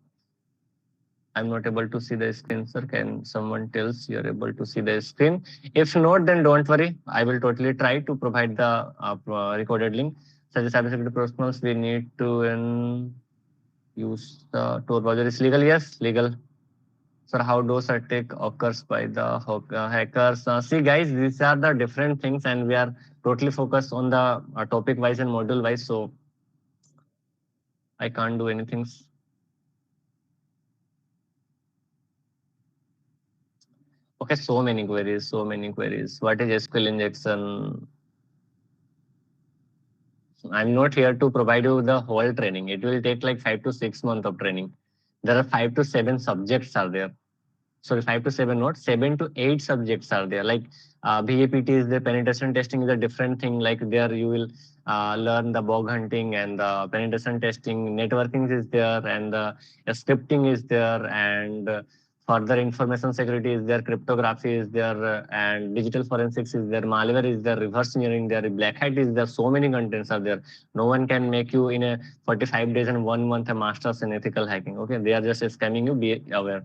I'm not able to see the screen, sir. Can someone tells you're able to see the screen? If not, then don't worry. I will totally try to provide the recorded link. Such as cybersecurity professionals, we need to use the Tor browser. Is legal? Yes, legal. Sir, how does attack occurs by the hackers? See, guys, these are the different things, and we are totally focused on the topic wise and module wise. So I can't do anything. Okay, so many queries, so many queries. What is SQL injection? I'm not here to provide you the whole training. It will take like 5 to 6 months of training. There are 5 to 7 subjects are there. Sorry, 5 to 7, not 7 to 8 subjects are there. Like VAPT is the penetration testing is a different thing. Like there you will learn the bug hunting and the penetration testing, networking is there, and scripting is there, and further information security is there, cryptography is there, and digital forensics is there, malware is there, reverse engineering there, black hat is there. So many contents are there. No one can make you in a 45 days and 1 month a master's in ethical hacking. Okay, they are just scamming you. Be aware.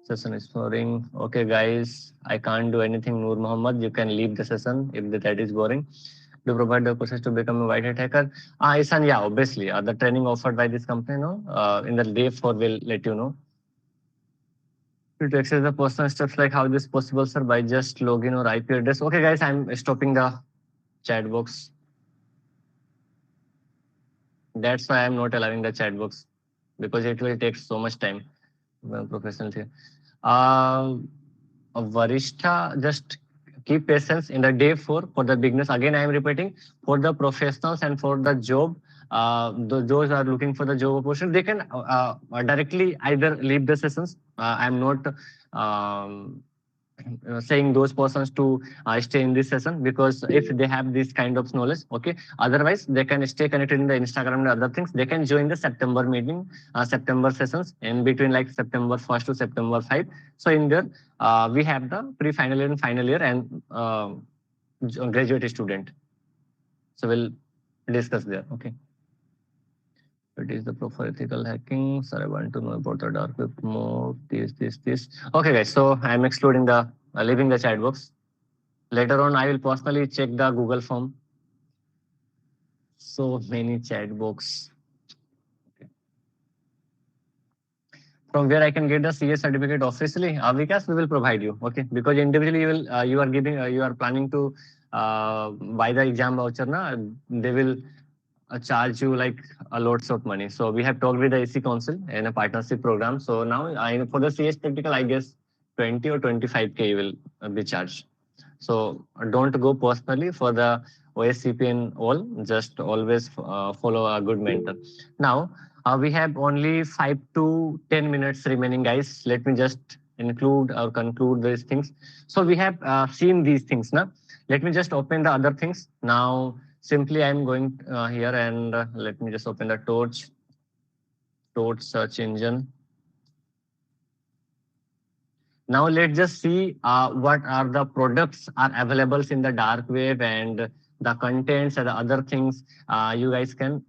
Session is boring. Okay, guys, I can't do anything. Noor Muhammad, you can leave the session if that is boring. to provide the process to become a white hat hacker. Isan, yeah, obviously, the training offered by this company, no, in the day 4 will let you know. To access the personal steps like how this is possible, sir, by just login or IP address. Okay, guys, I'm stopping the chat box. That's why I'm not allowing the chat box because it will take so much time. Professional here. Varishtha, just keep patience in the day 4 for the beginners. Again, I am repeating, for the professionals and for the job, those are looking for the job opportunity, they can directly either leave the sessions. I'm not saying those persons to stay in this session, because if they have this kind of knowledge, okay, otherwise they can stay connected in the Instagram and other things. They can join the September meeting, September sessions in between, like September 1st to September 5. So in there, we have the pre-final year and final year and graduate student. So we'll discuss there. Okay. It is the proper ethical hacking. Sir, I want to know about the dark web more. This. Okay, guys. So I'm excluding the leaving the chat box. Later on, I will personally check the Google form. So many chat box. Okay. From where I can get the CS certificate officially, Vikas, we will provide you. Okay, because individually you will you are giving you are planning to buy the exam voucher. Na, they will charge you like a lots of money. So we have talked with the AC Council in a partnership program. So now for the CS practical, I guess 20 or 25K will be charged. So don't go personally for the OSCP and all. Just always follow a good mentor. Now we have only 5 to 10 minutes remaining, guys. Let me just include or conclude these things. So we have seen these things now. Let me just open the other things now. Simply, I'm going here and let me just open the Torch search engine. Now let's just see what are the products are available in the dark web and the contents and the other things. You guys can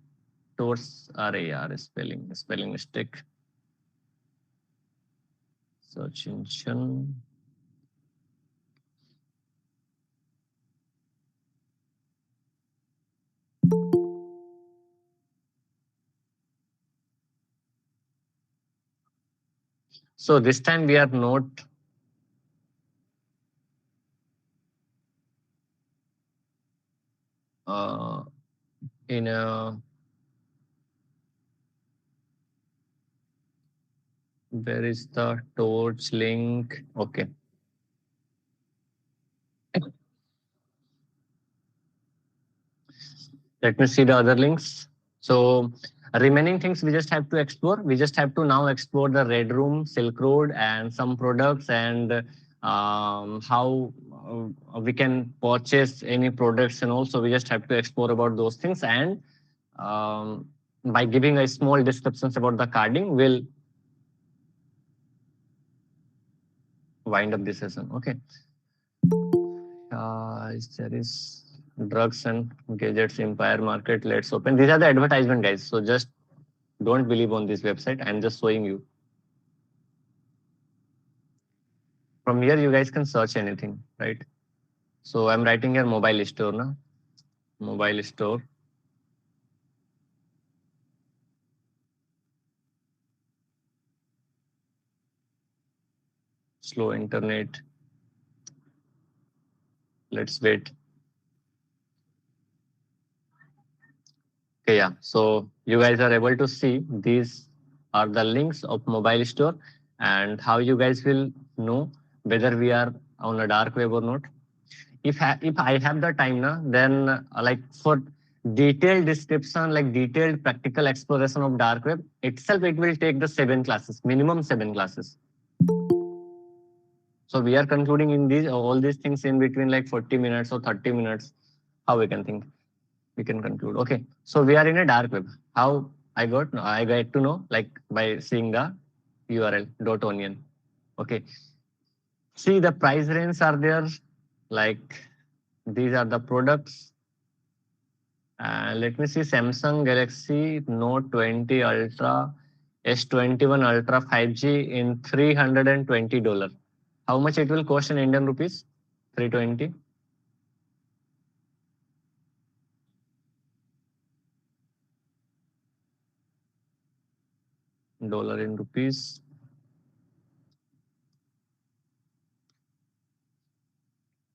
Torch spelling mistake. Search engine. So this time we are not in a, where is the Torch link? Okay. Let me see the other links. So remaining things we just have to explore. We just have to now explore the Red Room, Silk Road, and some products and how we can purchase any products, and also we just have to explore about those things. And by giving a small descriptions about the carding, we'll wind up this session. Okay. There is drugs and gadgets empire market. Let's open. These are the advertisement, guys. So just don't believe on this website. I'm just showing you. From here, you guys can search anything, right? So I'm writing here mobile store, na? Mobile store. Slow internet. Let's wait. Okay, yeah. So you guys are able to see these are the links of mobile store and how you guys will know whether we are on a dark web or not. If I have the time now, then like for detailed description, like detailed practical exploration of dark web itself, it will take the 7 classes, minimum 7 classes. So we are concluding in these all these things in between like 40 minutes or 30 minutes. How we can think? We can conclude. Okay, so we are in a dark web. How I got to know like by seeing the URL .onion. Okay, see the price range are there. Like these are the products. Let me see Samsung Galaxy Note 20 Ultra S21 Ultra 5G in $320. How much it will cost in Indian rupees? 320. dollar in rupees.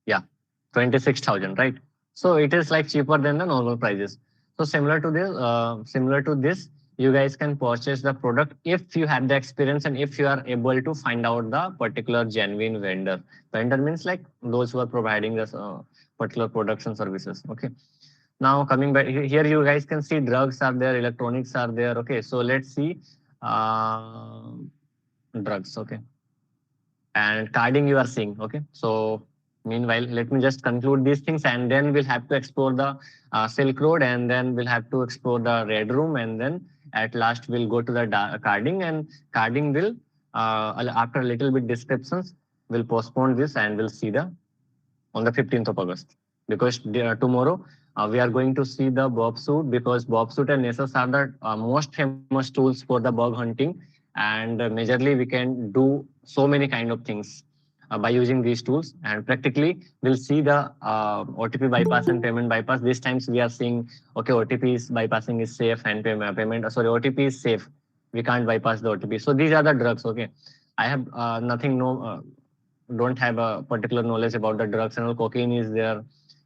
Yeah, 26,000, right? So it is like cheaper than the normal prices. So similar to this, you guys can purchase the product if you have the experience and if you are able to find out the particular genuine vendor. Vendor means like those who are providing this particular products and services. Okay. Now coming back here, you guys can see drugs are there, electronics are there. Okay, so let's see uh, drugs. Okay, and carding you are seeing. Okay, so meanwhile, let me just conclude these things, and then we'll have to explore the Silk Road, and then we'll have to explore the Red Room, and then at last we'll go to the carding, and carding will after a little bit descriptions, we'll postpone this and we'll see the on the 15th of August, because tomorrow we are going to see the Burpsuite, because Burpsuite and Nessus are the most famous tools for the bug hunting, and majorly we can do so many kind of things by using these tools. And practically we'll see the OTP bypass and payment bypass. These times we are seeing, okay, OTP is bypassing is safe and OTP is safe. We can't bypass the OTP. So these are the drugs. Okay, I have don't have a particular knowledge about the drugs and all. Cocaine is there.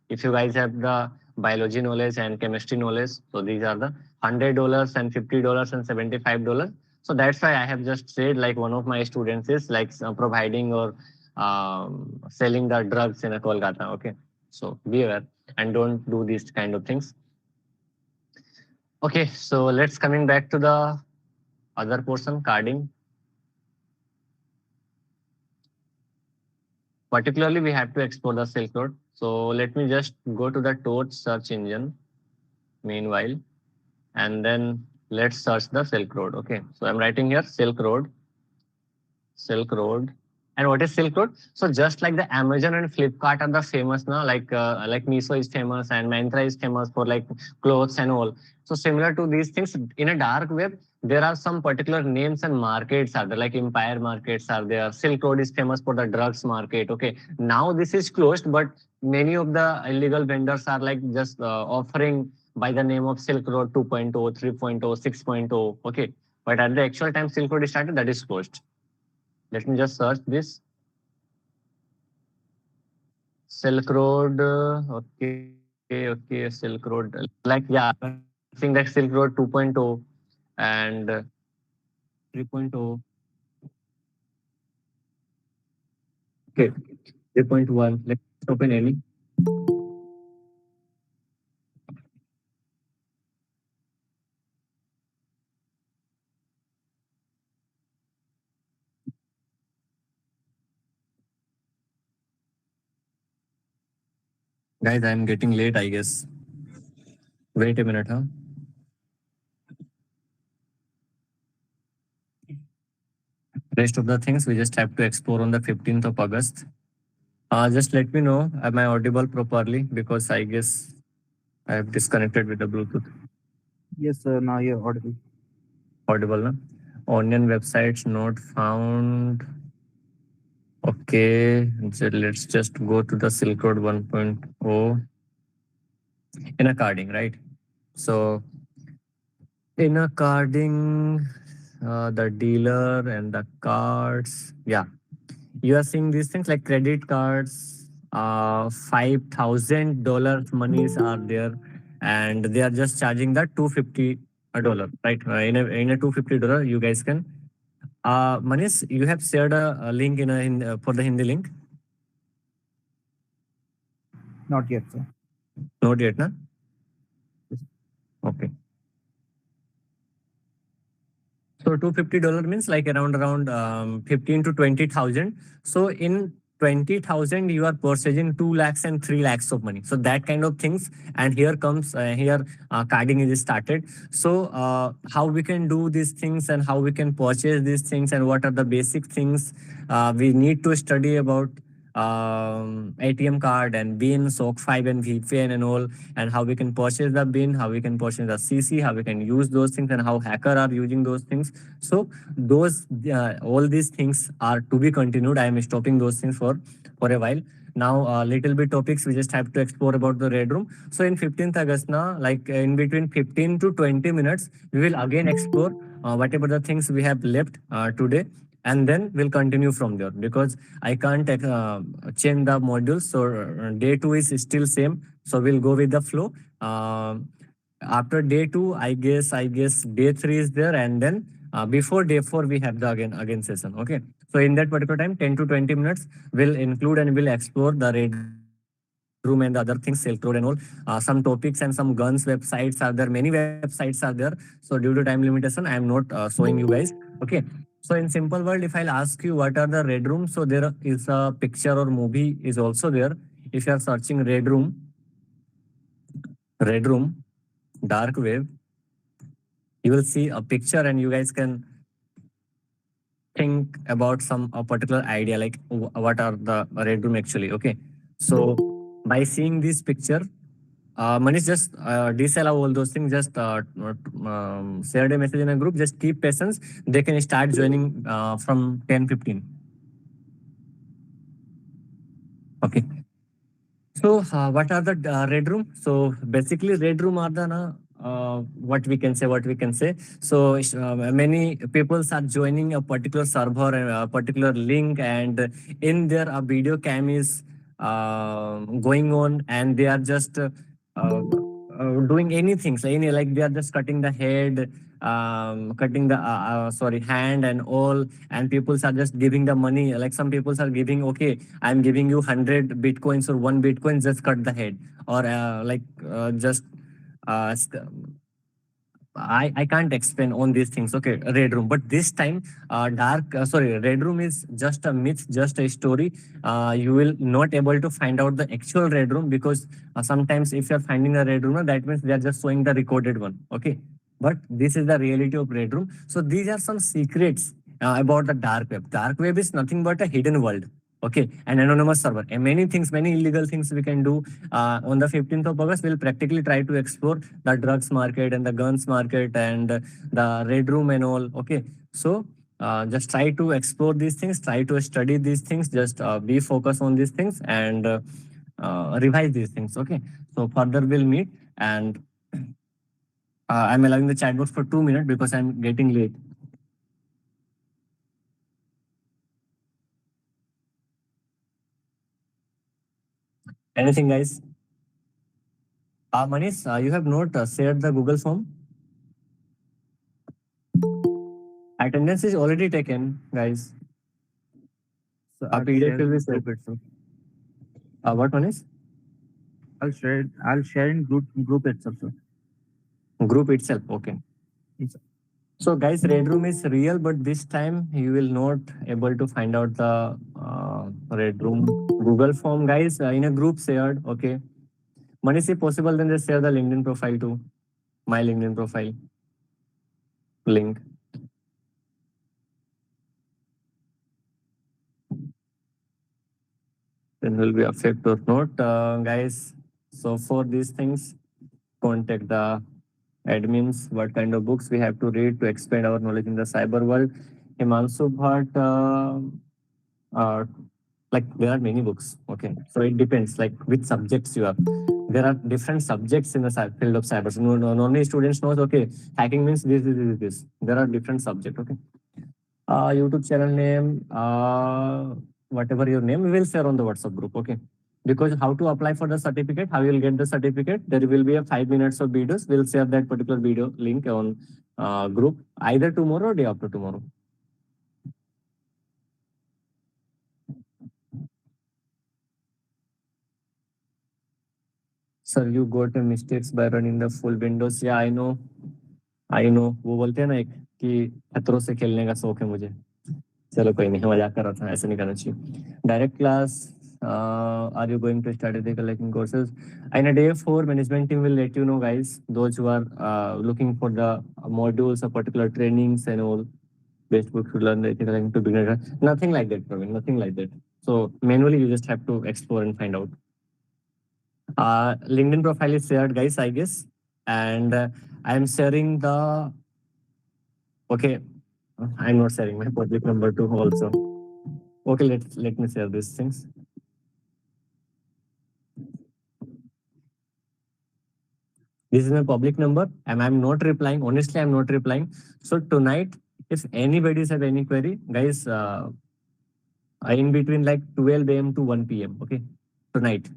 If you guys have the biology knowledge and chemistry knowledge, so these are the $100 and $50 and $75. So that's why I have just said, like, one of my students is like providing or selling the drugs in a Kolkata. Okay, so be aware and don't do these kind of things. Okay, so let's coming back to the other portion, carding. Particularly, we have to explore the Silk Road. So let me just go to the Torch search engine meanwhile, and then let's search the Silk Road. Okay, so I'm writing here Silk Road. Silk Road. And what is Silk Road? So just like the Amazon and Flipkart are the famous now, like Miso is famous and Mantra is famous for like clothes and all. So similar to these things in a dark web, there are some particular names and markets are there, like Empire markets are there. Silk Road is famous for the drugs market. Okay, now this is closed, but many of the illegal vendors are like just offering by the name of Silk Road 2.0, 3.0, 6.0. Okay, but at the actual time Silk Road is started, that is closed. Let me just search this. Silk Road. Okay, Silk Road. Like, yeah, I think that Silk Road 2.0 and 3.0. Okay, 3.1. Let's open any. Guys, I'm getting late, I guess. Wait a minute, huh? Rest of the things we just have to explore on the 15th of August. Just let me know, am I audible properly? Because I guess I have disconnected with the Bluetooth. Yes, sir. Now you're audible. Audible, no? Onion websites not found. Okay, so let's just go to the Silk Road 1.0 in a carding, right? So in a carding, the dealer and the cards, yeah, you are seeing these things like credit cards, $5,000 monies are there, and they are just charging the $250, right? In a $250, you guys can. Manish, you have shared a link for the Hindi link. Not yet, sir. Not yet, na? Okay. So $250 means like around 15 to 20,000. So in 20,000, you are purchasing 2 lakhs and 3 lakhs of money. So that kind of things. And here comes carding is started. So how we can do these things and how we can purchase these things and what are the basic things we need to study about ATM card and bin, SOC 5 and VPN and all, and how we can purchase the bin, how we can purchase the CC, how we can use those things, and how hacker are using those things. So those all these things are to be continued. I am stopping those things for a while. Now, little bit topics we just have to explore about the Red Room. So in 15th August, now, like in between 15 to 20 minutes, we will again explore whatever the things we have left today, and then we'll continue from there because I can't change the modules. So day two is still same. So we'll go with the flow. After day two, I guess day three is there, and then before day four we have the again session. Okay. So in that particular time, 10 to 20 minutes, we'll include and we'll explore the Red Room and the other things, Silk Road and all. Some topics and some guns websites are there. Many websites are there. So due to time limitation, I am not showing you guys. Okay. So in simple word, if I'll ask you what are the Red Room, so there is a picture or movie is also there. If you are searching Red Room, dark web, you will see a picture and you guys can think about some a particular idea like what are the Red Room actually. Okay. So by seeing this picture, Manish, just disallow all those things. Just share a message in a group. Just keep patience. They can start joining from 10:15. Okay. So what are the Red Room? So basically, Red Room are the what we can say. So many people are joining a particular server and a particular link, and in there a video cam is going on, and they are just doing anything. So any like they are just cutting the head, cutting the sorry hand and all, and people are just giving the money. Like some people are giving, okay, I'm giving you 100 bitcoins or 1 Bitcoin, just cut the head, or just I can't explain on these things. Okay, Red Room. But this time, Red Room is just a myth, just a story. You will not able to find out the actual Red Room because sometimes if you're finding a Red Room, that means they are just showing the recorded one. Okay. But this is the reality of Red Room. So these are some secrets about the dark web. Dark web is nothing but a hidden world. Okay, an anonymous server, and many things, many illegal things we can do. On the 15th of August, we'll practically try to explore the drugs market and the guns market and the Red Room and all. Okay, so just try to explore these things, try to study these things, just be focused on these things and revise these things. Okay, so further we'll meet, and I'm allowing the chat box for 2 minutes because I'm getting late. Anything, guys? Manish, you have not shared the Google form. Attendance is already taken, guys. So A I'll PDF share will be in sent. group itself. What, Manish? I'll share in group itself, sir. Group itself. Okay. Yes, sir. So, guys, Red Room is real, but this time you will not able to find out the Red Room Google form, guys, in a group shared. Okay. Manish, if possible, then just share the LinkedIn profile too. My LinkedIn profile link. Then will be affect or not, guys. So for these things, contact the admins. What kind of books we have to read to expand our knowledge in the cyber world? Himanshu Bhatt, like there are many books. Okay, so it depends like which subjects you have. There are different subjects in the field of cyber. So normally students knows, okay, hacking means this. There are different subjects. Okay. YouTube channel name, whatever your name, we will share on the WhatsApp group. Okay. Because how to apply for the certificate, how you will get the certificate, there will be a 5 minutes of videos. We'll share that particular video link on group either tomorrow or day after tomorrow. Sir, you got a mistakes by running the full Windows. Yeah, I know. I know, वो बोलते हैं ना एक कि खतरों से खेलने का शौक है मुझे. चलो कोई नहीं, मजाक कर रहा था, ऐसे नहीं करना चाहिए. Direct class, are you going to start ethical hacking courses? In a day 4, management team will let you know, guys, those who are looking for the modules or particular trainings and all, best books to learn the ethical hacking to beginner. Nothing like that, Praveen, nothing like that. So manually, you just have to explore and find out. LinkedIn profile is shared, guys, I guess. And I'm sharing the, okay, I'm not sharing my public number too also. Okay, let me share these things. This is my public number and I'm not replying. Honestly, I'm not replying. So tonight, if anybody's have any query, guys, in between like 12 a.m. to 1 p.m. Okay, tonight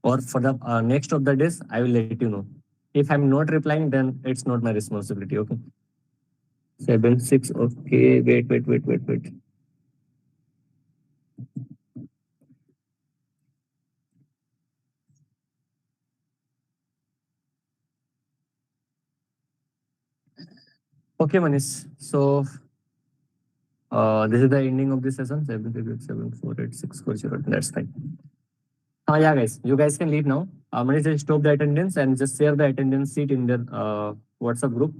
or for the next of the days, I will let you know. If I'm not replying, then it's not my responsibility. Okay. 7 6. Okay. Wait. Okay, Manish. So this is the ending of this session. 7 8 7 4 8 6 4 0. That's fine. Yeah, guys. You guys can leave now. Manish, just stop the attendance and just share the attendance sheet in their WhatsApp group.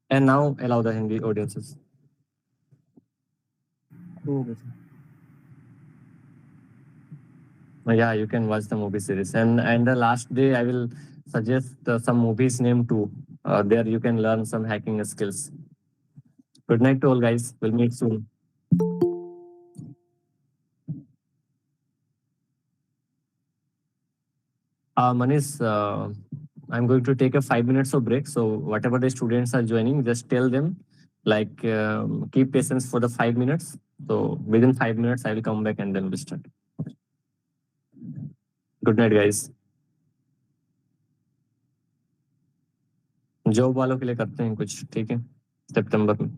And now allow the Hindi audiences. Okay, sir. Yeah, you can watch the movie series. And the last day, I will suggest some movies name too. There you can learn some hacking skills. Good night to all, guys. We'll meet soon. Manish, I'm going to take a 5 minutes of break. So whatever the students are joining, just tell them like keep patience for the 5 minutes. So within 5 minutes, I will come back and then we'll start. Good night, guys. Job वालों के लिए करते हैं कुछ, ठीक है, सितंबर में.